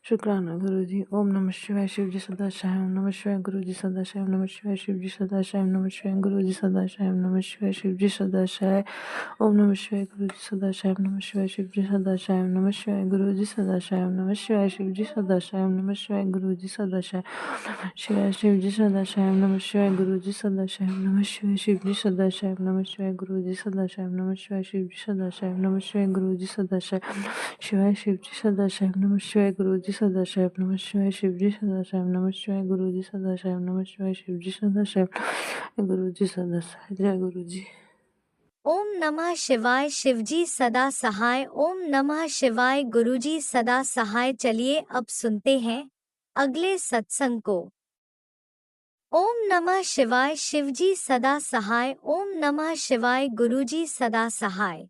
शुक्राना गुरु जी। ओम नमः शिवाय। शिव जी सदा शिवाय। ओम नमः शिवाय। गुरु जी सदा शिवाय। ओम नमः शिवाय। शिव जी सदा शिवाय। ओम नमः शिवाय। गुरु जी सदा शिवाय। ओम नमः शिवाय। शिव जी सदा शिवाय। ओम नमः शिवाय। गुरु जी सदा शिवाय। ओम नमः शिवाय। शिव जी सदा शिवाय। ओम नमः शिवाय। गुरु जी सदा शिवाय। ओम नमः शिवाय। शिव जी सदा शिवाय। ओम नमः शिवाय। गुरु जी सदा शिवाय। शिवाय शिव जी सदा शिवाय। ओम नमः शिवाय। गुरु जी सदा शिवाय। ओम नमः शिवाय। शिव जी सदा शिवाय। ओम नमः शिवाय। गुरु जी सदा शिवाय। ओम नमः शिवाय। शिव जी सदा शिवाय। ओम नमः शिवाय। गुरु जी सदा शिवाय। शिवाय शिव जी सदा शिवाय। ओम नमः शिवाय। गुरु जी सदा शिवाय। ओम नमः शिवाय। शिव जी सदा शिवाय। ओम नमः शिवाय। गुरु जी सदा शिवाय। ओम नमः शिवाय। शिव जी सदा शिवाय। गुरु जी सदा शिवाय। जय गुरु जी। ओम नमः शिवाय। शिवजी सदा सहाय। ओम नमः शिवाय। गुरुजी सदा सहाय। चलिए अब सुनते हैं अगले सत्संग को। ओम नमः शिवाय। शिवजी सदा सहाय। ओम नमः शिवाय। गुरुजी सदा सहाय।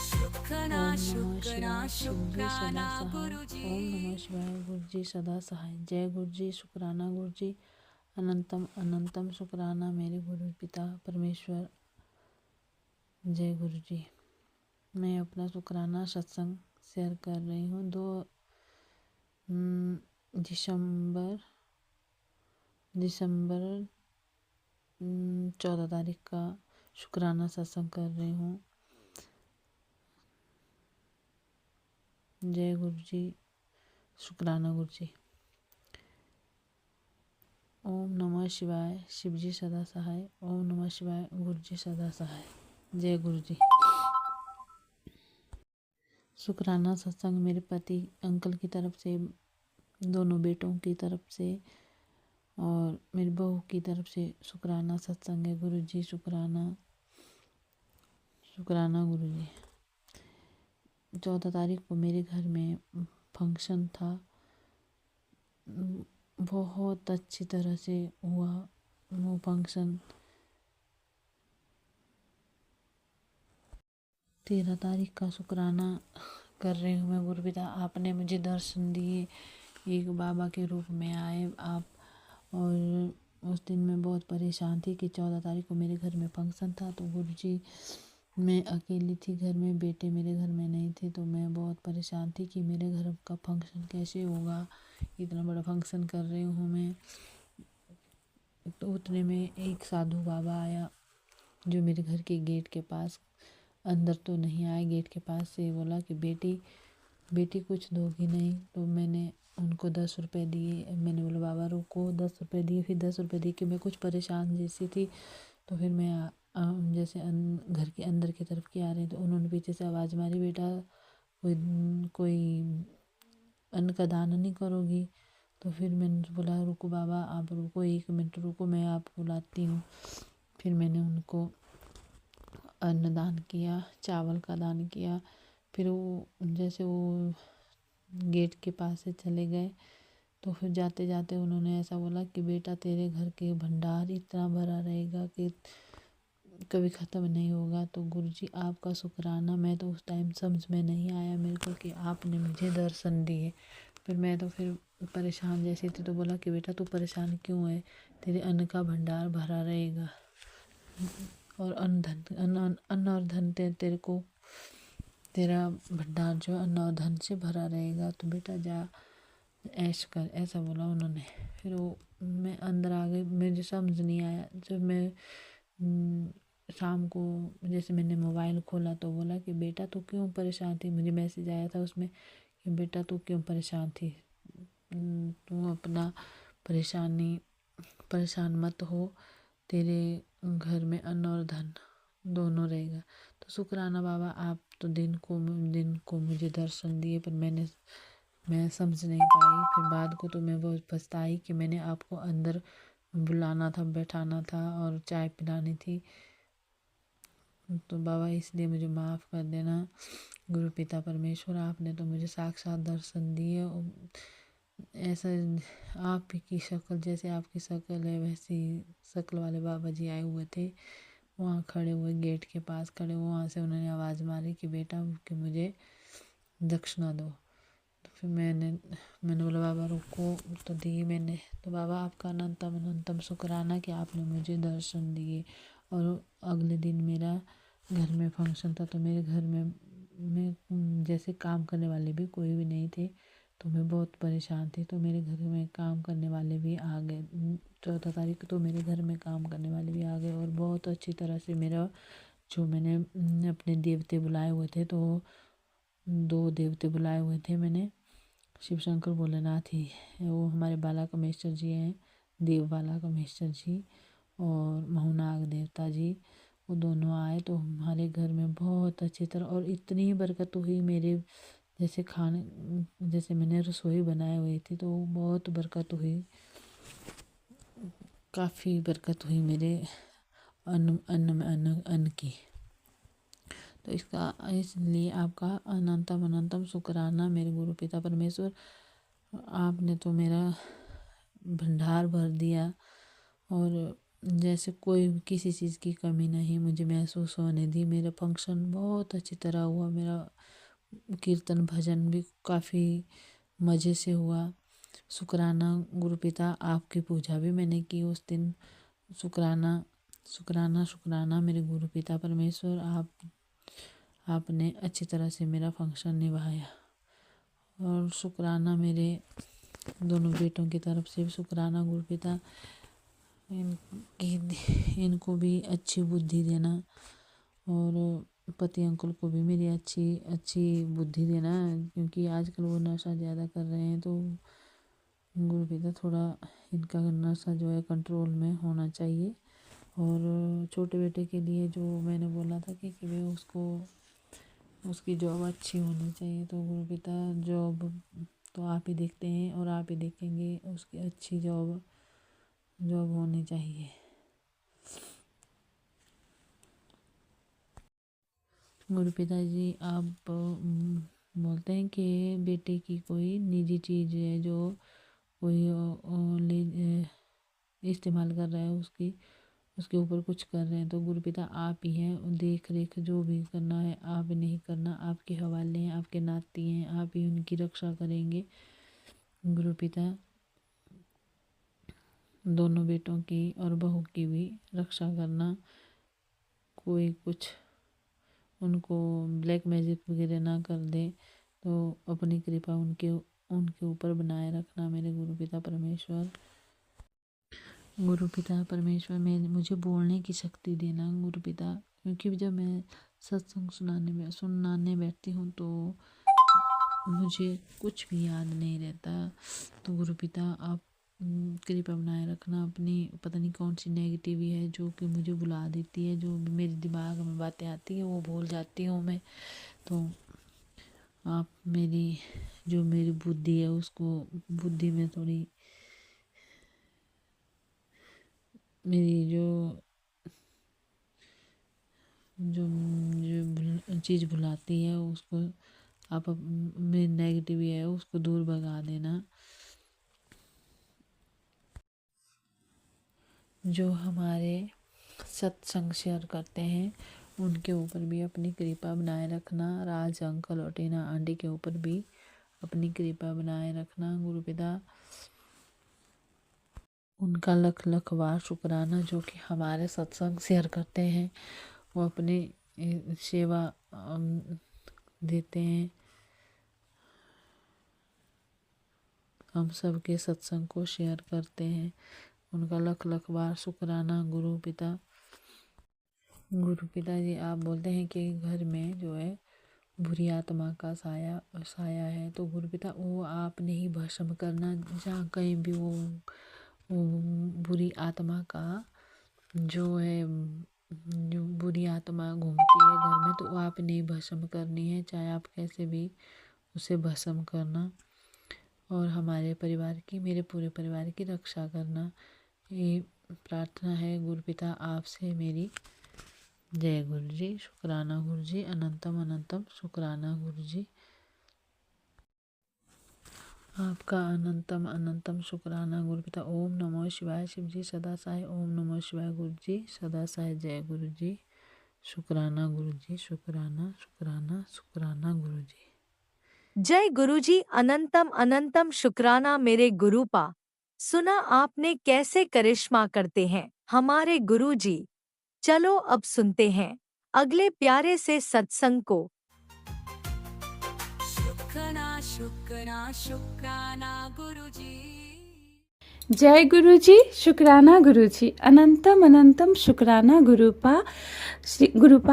शुक्राना ओम नमः शुक्राना शिवाय। शिवजी शुक्राना सदा सहाय। गुरुजी। ओम नमः शिवाय। गुरुजी सदा सहाय। जय गुरुजी। शुक्राना गुरुजी। अनंतम अनंतम शुक्राना मेरे गुरु पिता परमेश्वर। जय गुरुजी। मैं अपना शुक्राना सत्संग शेयर कर रही हूँ। 2 दिसंबर 14 तारीख का शुक्राना सत्संग कर रही हूँ। जय गुरुजी। शुक्राना गुरुजी। ओम नमः शिवाय। शिवजी सदा सहाय। ओम नमः शिवाय। गुरुजी सदा सहाय। जय गुरुजी। शुक्राना सत्संग मेरे पति अंकल की तरफ से, दोनों बेटों की तरफ से और मेरी बहू की तरफ से शुक्राना सत्संग है। गुरुजी शुक्राना शुक्राना गुरुजी। 14 तारीख को मेरे घर में फंक्शन था, बहुत अच्छी तरह से हुआ वो फंक्शन। 13 तारीख का शुक्राना कर रही हूँ मैं। गुरु पिता आपने मुझे दर्शन दिए, एक बाबा के रूप में आए आप, और उस दिन मैं बहुत परेशान थी कि 14 तारीख को मेरे घर में फंक्शन था। तो गुरुजी, मैं अकेली थी घर में, बेटे मेरे घर में नहीं थे, तो मैं बहुत परेशान थी कि मेरे घर का फंक्शन कैसे होगा, इतना बड़ा फंक्शन कर रही हूँ मैं। तो उतने में एक साधु बाबा आया जो मेरे घर के गेट के पास, अंदर तो नहीं आए, गेट के पास से बोला कि बेटी कुछ दोगी नहीं। तो मैंने उनको 10 रुपये दिए। मैंने बोला बाबा रुको, 10 रुपये दिए। फिर 10 रुपये दिए कि मैं कुछ परेशान जैसी थी। तो फिर मैं जैसे घर के अंदर की तरफ की आ रही, तो उन्होंने पीछे से आवाज़ मारी, बेटा कोई अन्न का दान नहीं करोगी। तो फिर मैंने बोला रुको बाबा, आप रुको, 1 मिनट रुको, मैं आपको लाती हूँ। फिर मैंने उनको अन्न दान किया, चावल का दान किया। फिर वो जैसे वो गेट के पास से चले गए, तो फिर जाते जाते उन्होंने ऐसा बोला कि बेटा तेरे घर के भंडार इतना भरा रहेगा कि कभी ख़त्म नहीं होगा। तो गुरुजी आपका शुक्राना। मैं तो उस टाइम समझ में नहीं आया मेरे को कि आपने मुझे दर्शन दिए। फिर मैं तो फिर परेशान जैसी थी, तो बोला कि बेटा तू परेशान क्यों है, तेरे अन्न का भंडार भरा रहेगा, और अन्न और धन तेरे को, तेरा भंडार जो अन्न और धन से भरा रहेगा, तो बेटा जा ऐश कर, ऐसा बोला उन्होंने। फिर वो मैं अंदर आ गई, मुझे समझ नहीं आया। जब मैं शाम को जैसे मैंने मोबाइल खोला तो बोला कि बेटा तू क्यों परेशान थी, मुझे मैसेज आया था उसमें कि बेटा तू क्यों परेशान थी, तू अपना परेशान मत हो, तेरे घर में अन्न और धन दोनों रहेगा। तो शुक्राना बाबा, आप तो दिन को मुझे दर्शन दिए, पर मैं समझ नहीं पाई। फिर बाद को तो मैं बहुत पछताई कि मैंने आपको अंदर बुलाना था, बैठाना था और चाय पिलानी थी। तो बाबा इसलिए मुझे माफ़ कर देना। गुरु पिता परमेश्वर, आपने तो मुझे साक्षात दर्शन दिए। ऐसा आप की शक्ल, जैसे आपकी शक्ल है वैसी शक्ल वाले बाबा जी आए हुए थे, वहाँ खड़े हुए, गेट के पास खड़े हुए। वहाँ से उन्होंने आवाज़ मारी कि बेटा कि मुझे दक्षिणा दो। तो फिर मैंने बोला बाबा रुको, तो दी मैंने। तो बाबा आपका अनंतम अनंतम शुक्राना कि आपने मुझे दर्शन दिए। और अगले दिन मेरा घर में फंक्शन था, तो मेरे घर में जैसे काम करने वाले भी कोई भी नहीं थे, तो मैं बहुत परेशान थी। तो मेरे घर में काम करने वाले भी आ गए 14 तारीख, तो मेरे घर में काम करने वाले भी आ गए और बहुत अच्छी तरह से मेरा जो मैंने अपने देवते बुलाए हुए थे, तो 2 देवते बुलाए हुए थे मैंने। शिव शंकर भोलेनाथ ही, वो हमारे बाला कमेश्वर जी हैं, देव बाला कमेश्वर जी, और महुनाग देवता जी, वो दोनों आए। तो हमारे घर में बहुत अच्छी तरह और इतनी बरकत हुई। मेरे जैसे मैंने रसोई बनाई हुई थी, तो बहुत बरकत हुई, काफ़ी बरकत हुई मेरे अन्न की। तो इसलिए आपका अनंतम अनंतम शुक्राना मेरे गुरु पिता परमेश्वर। आपने तो मेरा भंडार भर दिया और जैसे कोई किसी चीज़ की कमी नहीं मुझे महसूस होने दी। मेरा फंक्शन बहुत अच्छी तरह हुआ, मेरा कीर्तन भजन भी काफ़ी मज़े से हुआ। शुक्राना गुरु पिता, आपकी पूजा भी मैंने की उस दिन। शुक्राना शुक्राना शुक्राना मेरे गुरु पिता परमेश्वर, आपने अच्छी तरह से मेरा फंक्शन निभाया। और शुक्राना मेरे दोनों बेटों की तरफ से शुक्राना गुरु पिता, इनको भी अच्छी बुद्धि देना और पति अंकल को भी मेरी अच्छी बुद्धि देना, क्योंकि आजकल वो नशा ज़्यादा कर रहे हैं। तो गुरु पिता थोड़ा इनका नशा जो है कंट्रोल में होना चाहिए। और छोटे बेटे के लिए जो मैंने बोला था कि वे उसकी जॉब अच्छी होनी चाहिए, तो गुरु पिता जॉब तो आप ही देखते हैं और आप ही देखेंगे, उसकी अच्छी जॉब होनी चाहिए। गुरु पिताजी, आप बोलते हैं कि बेटे की कोई निजी चीज़ है जो कोई इस्तेमाल कर रहा है, उसके ऊपर कुछ कर रहे हैं, तो गुरु पिता आप ही हैं, देख रेख जो भी करना है आप ही नहीं करना, आपके हवाले हैं, आपके नाती हैं, आप ही उनकी रक्षा करेंगे। गुरु पिता दोनों बेटों की और बहू की भी रक्षा करना, कोई कुछ उनको ब्लैक मैजिक वगैरह ना कर दे, तो अपनी कृपा उनके ऊपर बनाए रखना मेरे गुरु पिता परमेश्वर। गुरु पिता परमेश्वर में मुझे बोलने की शक्ति देना गुरु पिता, क्योंकि जब मैं सत्संग सुनाने बैठती हूँ तो मुझे कुछ भी याद नहीं रहता। तो गुरु पिता आप कृपा बनाए रखना। अपनी पता नहीं कौन सी नेगेटिव है जो कि मुझे बुला देती है, जो मेरे दिमाग में बातें आती है वो भूल जाती हूँ मैं। तो आप मेरी बुद्धि है उसको बुद्धि में थोड़ी मेरी जो चीज़ भुलाती है उसको आप मेरी नेगेटिव है उसको दूर भगा देना। जो हमारे सत्संग शेयर करते हैं उनके ऊपर भी अपनी कृपा बनाए रखना। राज अंकल और टीना आंटी के ऊपर भी अपनी कृपा बनाए रखना गुरु पिता। उनका लख लख बार शुक्राना जो कि हमारे सत्संग शेयर करते हैं, वो अपनी सेवा देते हैं। हम सबके सत्संग को शेयर करते हैं। उनका लख लख बार शुक्राना। गुरु पिता जी, आप बोलते हैं कि घर में जो है बुरी आत्मा का साया है, तो गुरु पिता वो आप नहीं भस्म करना। जहाँ कहीं भी वो बुरी आत्मा का जो है, जो बुरी आत्मा घूमती है घर में, तो वो आप नहीं भस्म करनी है, चाहे आप कैसे भी उसे भस्म करना। और हमारे परिवार की, मेरे पूरे परिवार की रक्षा करना, ये प्रार्थना है गुरु पिता आपसे मेरी। जय गुरु जी। शुक्राना गुरु जी। अनंतम अनंतम शुक्राना गुरु जी। आपका अनंतम अनंतम शुक्राना गुरु पिता। ओम नमो शिवाय। शिव जी सदा सहाय। ओम नमो शिवाय। गुरु जी सदा सहाय। जय गुरु जी। शुक्राना गुरु जी। शुक्राना शुक्राना शुक्राना गुरु जी। जय गुरुजी। अनंतम अनंतम शुक्राना मेरे गुरुपा। सुना आपने कैसे करिश्मा करते हैं हमारे गुरुजी। चलो अब सुनते हैं अगले प्यारे से सत्संग को। शुक्राना गुरुजी। जय गुरु जी। शुक्राना गुरु जी। अनंतम अनंतम शुक्राना गुरुपा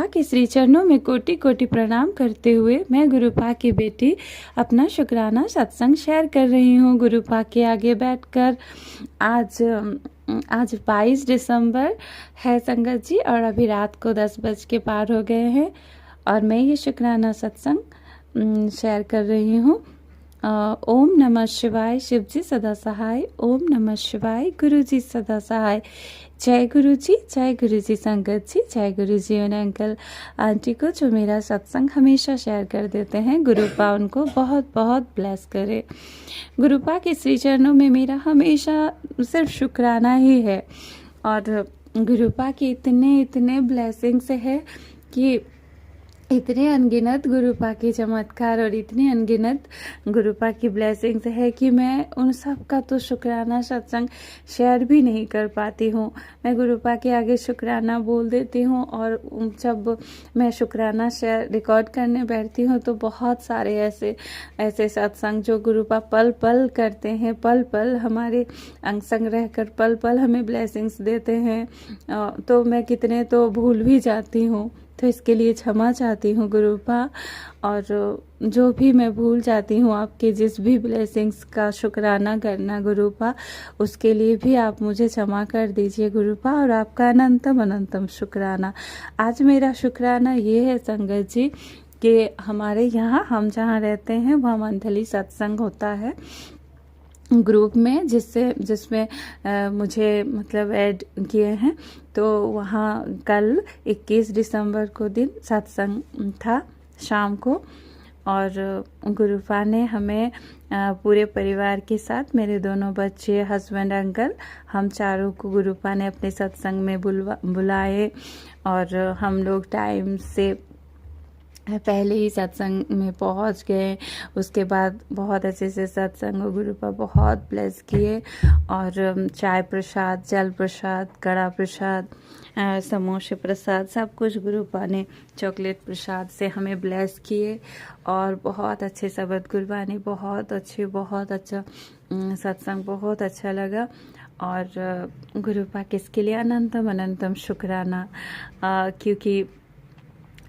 के श्री चरणों में कोटि कोटि प्रणाम करते हुए मैं गुरुपा की बेटी अपना शुक्राना सत्संग शेयर कर रही हूँ गुरुपा के आगे बैठकर। आज 22 दिसंबर है संगत जी, और अभी रात को 10 बज के पार हो गए हैं और मैं ये शुक्राना सत्संग शेयर कर रही हूँ। ओम नमः शिवाय। शिव जी सदा सहाय। ओम नमः शिवाय। गुरु जी सदा सहाय। जय गुरु जी। जय गुरु जी संगत जी। जय गुरु जी उन अंकल आंटी को जो मेरा सत्संग हमेशा शेयर कर देते हैं। गुरुपा उनको बहुत बहुत ब्लेस करे। गुरुपा के श्री चरणों में मेरा हमेशा सिर्फ शुक्राना ही है, और गुरुपा के इतने ब्लेसिंग्स है कि इतने अनगिनत गुरुपा की चमत्कार और इतनी अनगिनत गुरुपा की ब्लेसिंग्स है कि मैं उन सब का तो शुक्राना सत्संग शेयर भी नहीं कर पाती हूँ। मैं गुरुपा के आगे शुक्राना बोल देती हूँ, और जब मैं शुक्राना शेयर रिकॉर्ड करने बैठती हूँ तो बहुत सारे ऐसे सत्संग जो गुरुपा पल पल करते हैं, पल पल हमारे अंग संग रहकर पल पल हमें ब्लेसिंग्स देते हैं, तो मैं कितने तो भूल भी जाती हूँ। तो इसके लिए क्षमा चाहती हूँ गुरुपा, और जो भी मैं भूल जाती हूँ आपके जिस भी ब्लेसिंग्स का शुक्राना करना गुरुपा, उसके लिए भी आप मुझे क्षमा कर दीजिए गुरुपा, और आपका अनंतम अनंतम शुक्राना। आज मेरा शुक्राना ये है संगत जी कि हमारे यहाँ, हम जहाँ रहते हैं वहाँ मंथली सत्संग होता है ग्रुप में, जिसमें मुझे मतलब ऐड किए हैं। तो वहाँ कल 21 दिसंबर को दिन सत्संग था शाम को, और गुरुपा ने हमें पूरे परिवार के साथ, मेरे दोनों बच्चे, हस्बैंड, अंकल, हम चारों को गुरुपा ने अपने सत्संग में बुलाए, और हम लोग टाइम से पहले ही सत्संग में पहुंच गए। उसके बाद बहुत अच्छे से सत्संग गुरुपा बहुत ब्लेस किए, और चाय प्रसाद, जल प्रसाद, कड़ा प्रसाद, समोसे प्रसाद, सब कुछ गुरुपा ने चॉकलेट प्रसाद से हमें ब्लेस किए, और बहुत अच्छे शब्द गुरुपा ने बहुत अच्छा सत्संग बहुत अच्छा लगा। और गुरुपा किसके लिए अनंतम अनंतम शुक्राना, क्योंकि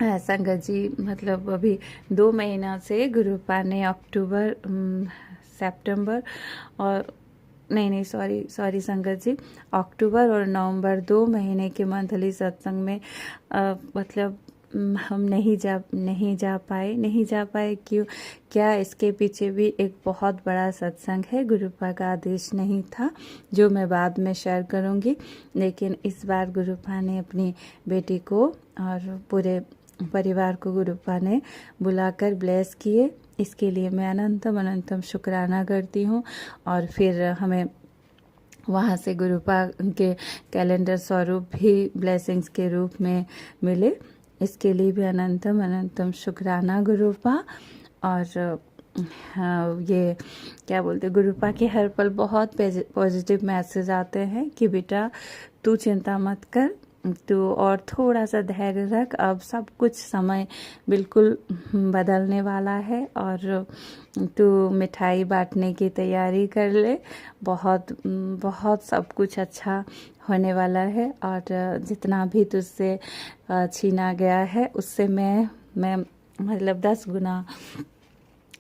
संगत जी मतलब अभी 2 महीना से गुरुपा ने सितंबर और नहीं सॉरी संगत जी, अक्टूबर और नवंबर 2 महीने के मंथली सत्संग में मतलब हम नहीं जा पाए। क्यों? क्या इसके पीछे भी एक बहुत बड़ा सत्संग है। गुरुपा का आदेश नहीं था, जो मैं बाद में शेयर करूंगी, लेकिन इस बार गुरुपा ने अपनी बेटी को और पूरे परिवार को गुरुपा ने बुलाकर ब्लेस किए। इसके लिए मैं अनंतम शुक्राना करती हूँ। और फिर हमें वहाँ से गुरुपा के कैलेंडर स्वरूप भी ब्लेसिंग्स के रूप में मिले। इसके लिए भी अनंतम शुक्राना गुरुपा। और ये क्या बोलते, गुरुपा के हर पल बहुत पॉजिटिव मैसेज आते हैं कि बेटा तू चिंता मत कर, तू और थोड़ा सा धैर्य रख, अब सब कुछ समय बिल्कुल बदलने वाला है और तू मिठाई बांटने की तैयारी कर ले। बहुत बहुत सब कुछ अच्छा होने वाला है और जितना भी तुझसे छीना गया है उससे मैं मतलब 10 गुना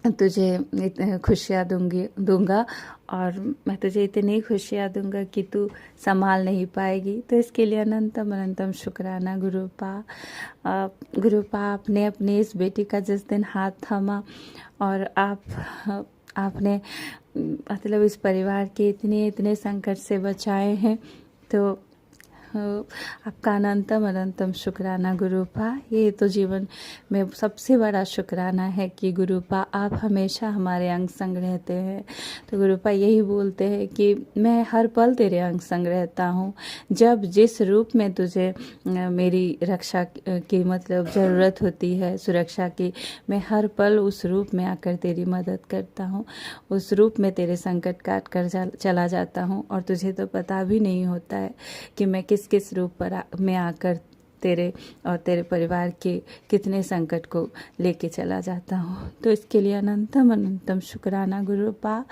तुझे खुशियाँ दूंगा और मैं तुझे इतनी खुशियाँ दूंगा कि तू संभाल नहीं पाएगी। तो इसके लिए अनंतम अनंतम शुक्राना गुरुपा। आपने अपनी इस बेटी का जिस दिन हाथ थामा और आपने मतलब इस परिवार के इतने संकट से बचाए हैं, तो आपका अनंतम अनंतम शुक्राना गुरुपा। ये तो जीवन में सबसे बड़ा शुक्राना है कि गुरुपा आप हमेशा हमारे अंग संग रहते हैं। तो गुरुपा यही बोलते हैं कि मैं हर पल तेरे अंग संग रहता हूँ। जब जिस रूप में तुझे मेरी रक्षा की मतलब ज़रूरत होती है, सुरक्षा की, मैं हर पल उस रूप में आकर तेरी मदद करता हूँ। उस रूप में तेरे संकट काट कर चला जाता हूँ और तुझे तो पता भी नहीं होता है कि मैं किस रूप पर में आकर तेरे और तेरे परिवार के कितने संकट को लेके चला जाता हूँ। तो इसके लिए अनंतम अनंतम शुक्राना गुरुपा।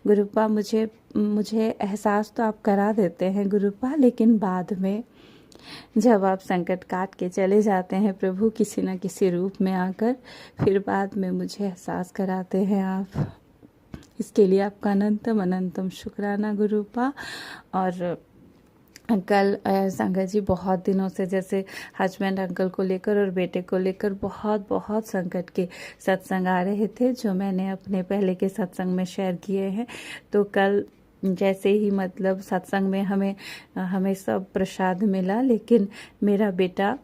मुझे एहसास तो आप करा देते हैं गुरुपा, लेकिन बाद में जब आप संकट काट के चले जाते हैं प्रभु किसी न किसी रूप में आकर, फिर बाद में मुझे एहसास कराते हैं आप। इसके लिए आपका अनंतम अनंतम शुक्राना गुरुपा। और कल संगत जी बहुत दिनों से जैसे हस्बैंड अंकल को लेकर और बेटे को लेकर बहुत संकट के सत्संग आ रहे थे, जो मैंने अपने पहले के सत्संग में शेयर किए हैं। तो कल जैसे ही मतलब सत्संग में हमें सब प्रसाद मिला, लेकिन मेरा बेटा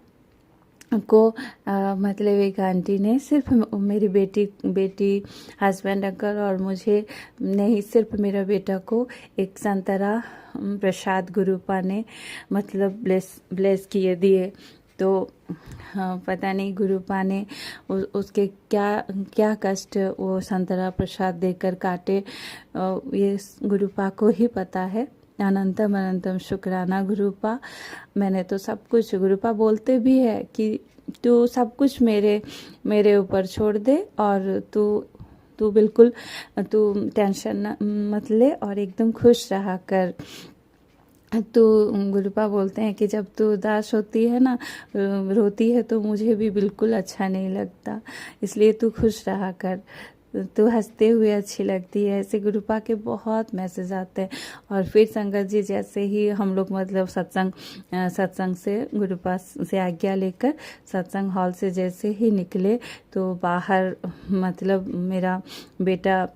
को मतलब एक आंटी ने सिर्फ मेरी बेटी हस्बैंड अंकल और मुझे नहीं, सिर्फ मेरा बेटा को एक संतरा प्रसाद गुरुपा ने मतलब ब्लेस किए दिए। तो पता नहीं गुरुपा ने उसके क्या कष्ट वो संतरा प्रसाद देकर काटे, ये गुरुपा को ही पता है। अनंतम अनंतम शुक्राना गुरुपा। मैंने तो सब कुछ, गुरुपा बोलते भी है कि तू सब कुछ मेरे ऊपर छोड़ दे और तू बिल्कुल टेंशन मत ले और एकदम खुश रहा कर। तो गुरुपा बोलते हैं कि जब तू उदास होती है ना, रोती है, तो मुझे भी बिल्कुल अच्छा नहीं लगता, इसलिए तू खुश रहा कर, तो हंसते हुए अच्छी लगती है। ऐसे गुरुपा के बहुत मैसेज आते हैं। और फिर संगत जी जैसे ही हम लोग मतलब सत्संग से गुरुपा से आज्ञा लेकर सत्संग हॉल से जैसे ही निकले, तो बाहर मतलब मेरा बेटा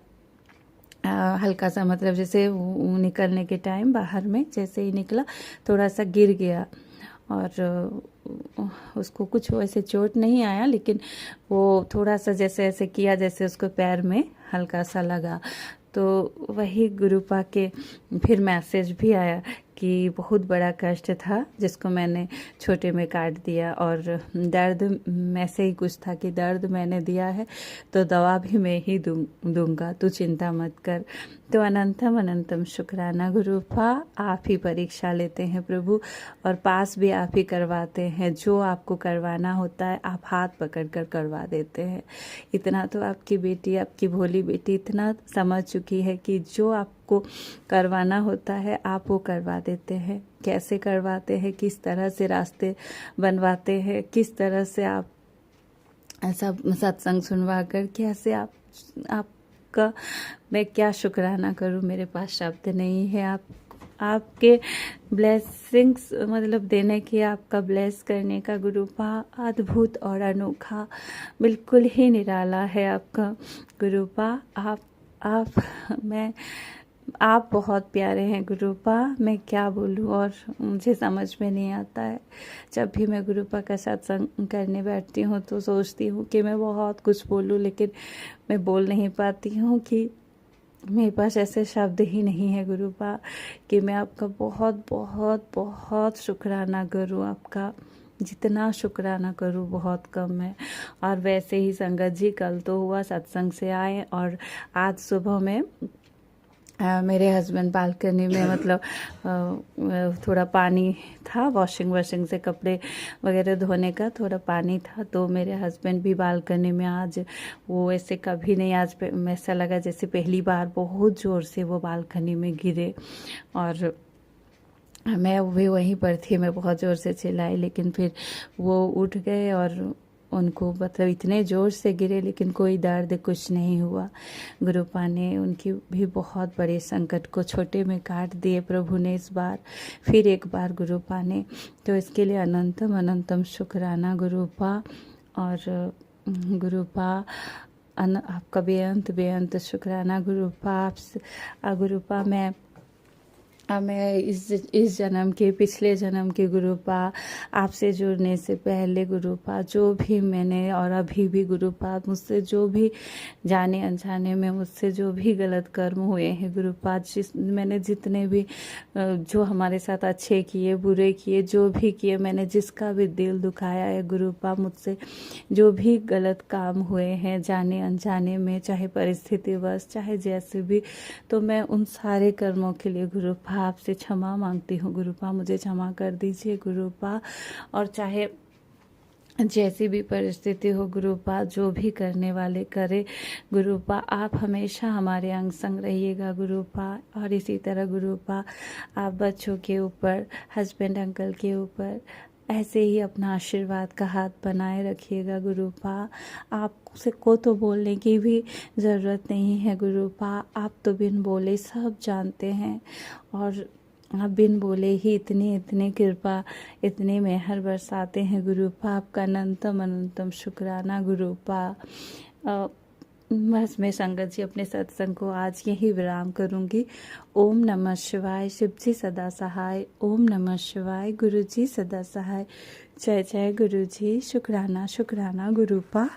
हल्का सा मतलब जैसे निकलने के टाइम बाहर में जैसे ही निकला थोड़ा सा गिर गया और उसको कुछ वैसे चोट नहीं आया, लेकिन वो थोड़ा सा जैसे ऐसे किया जैसे उसको पैर में हल्का सा लगा। तो वही गुरुपा के फिर मैसेज भी आया कि बहुत बड़ा कष्ट था जिसको मैंने छोटे में काट दिया और दर्द ऐसे ही कुछ था कि दर्द मैंने दिया है तो दवा भी मैं ही दूंगा, तू चिंता मत कर। तो अनंतम अनंतम शुक्राना गुरुपा। आप ही परीक्षा लेते हैं प्रभु और पास भी आप ही करवाते हैं। जो आपको करवाना होता है आप हाथ पकड़ कर करवा देते हैं। इतना तो आपकी बेटी, आपकी भोली बेटी इतना समझ चुकी है कि जो आपको करवाना होता है आप वो करवा देते हैं। कैसे करवाते हैं, किस तरह से रास्ते बनवाते हैं, किस तरह से आप ऐसा सत्संग सुनवा कर कैसे आपका मैं क्या शुक्राना करूं, मेरे पास शब्द नहीं है। आपके ब्लेसिंग्स मतलब देने की, आपका ब्लेस करने का गुरुपा अद्भुत और अनोखा बिल्कुल ही निराला है आपका गुरुपा। आप बहुत प्यारे हैं गुरुपा, मैं क्या बोलूँ और मुझे समझ में नहीं आता है। जब भी मैं गुरुपा का सत्संग करने बैठती हूँ तो सोचती हूँ कि मैं बहुत कुछ बोलूँ, लेकिन मैं बोल नहीं पाती हूँ कि मेरे पास ऐसे शब्द ही नहीं है गुरुपा कि मैं आपका बहुत बहुत बहुत शुक्राना करूँ। आपका जितना शुक्राना करूँ बहुत कम है। और वैसे ही संगत जी कल तो हुआ सत्संग से आए और आज सुबह में मेरे हस्बैंड बालकनी में मतलब थोड़ा पानी था, वॉशिंग से कपड़े वगैरह धोने का थोड़ा पानी था, तो मेरे हस्बैंड भी बालकनी में आज वो ऐसे कभी नहीं, आज ऐसा लगा जैसे पहली बार बहुत ज़ोर से वो बालकनी में गिरे और मैं भी वहीं पर थी। मैं बहुत ज़ोर से चिल्लाई लेकिन फिर वो उठ गए और उनको मतलब इतने ज़ोर से गिरे लेकिन कोई दर्द कुछ नहीं हुआ। गुरुपा ने उनकी भी बहुत बड़े संकट को छोटे में काट दिए प्रभु ने इस बार फिर एक बार गुरुपा ने, तो इसके लिए अनंतम अनंतम शुक्राना गुरुपा। और गुरुपा आपका बेअंत शुक्राना गुरुपा। गुरुपा मैं इस जन्म के पिछले जन्म के गुरुपा आपसे जुड़ने से पहले गुरुपा जो भी मैंने और अभी भी गुरुपा मुझसे जो भी जाने अनजाने में मुझसे जो भी गलत कर्म हुए हैं गुरुपा, मैंने जितने भी जो हमारे साथ अच्छे किए बुरे किए जो भी किए, मैंने जिसका भी दिल दुखाया है गुरुपा, मुझसे जो भी गलत काम हुए हैं जाने अनजाने में, चाहे परिस्थितिवश चाहे जैसे भी, तो मैं उन सारे कर्मों के लिए गुरुपा आपसे क्षमा मांगती हूँ गुरुपा, मुझे क्षमा कर दीजिए गुरुपा। और चाहे जैसी भी परिस्थिति हो गुरुपा, जो भी करने वाले करे गुरुपा, आप हमेशा हमारे अंग संग रहिएगा गुरुपा। और इसी तरह गुरुपा आप बच्चों के ऊपर, हस्बैंड अंकल के ऊपर ऐसे ही अपना आशीर्वाद का हाथ बनाए रखिएगा गुरुपा। आपसे को तो बोलने की भी ज़रूरत नहीं है गुरुपा, आप तो बिन बोले सब जानते हैं और आप बिन बोले ही इतनी कृपा इतनी मेहर बरसाते हैं गुरुपा। आपका अनंतम अनंतम शुक्राना गुरुपा। बस मैं संगत जी अपने सत्संग को आज यही विराम करूंगी। ओम नमः शिवाय, शिव जी सदा सहाय। ओम नमः शिवाय, गुरु जी सदा सहाय। जय जय गुरु जी, शुक्राना शुक्राना गुरुपा।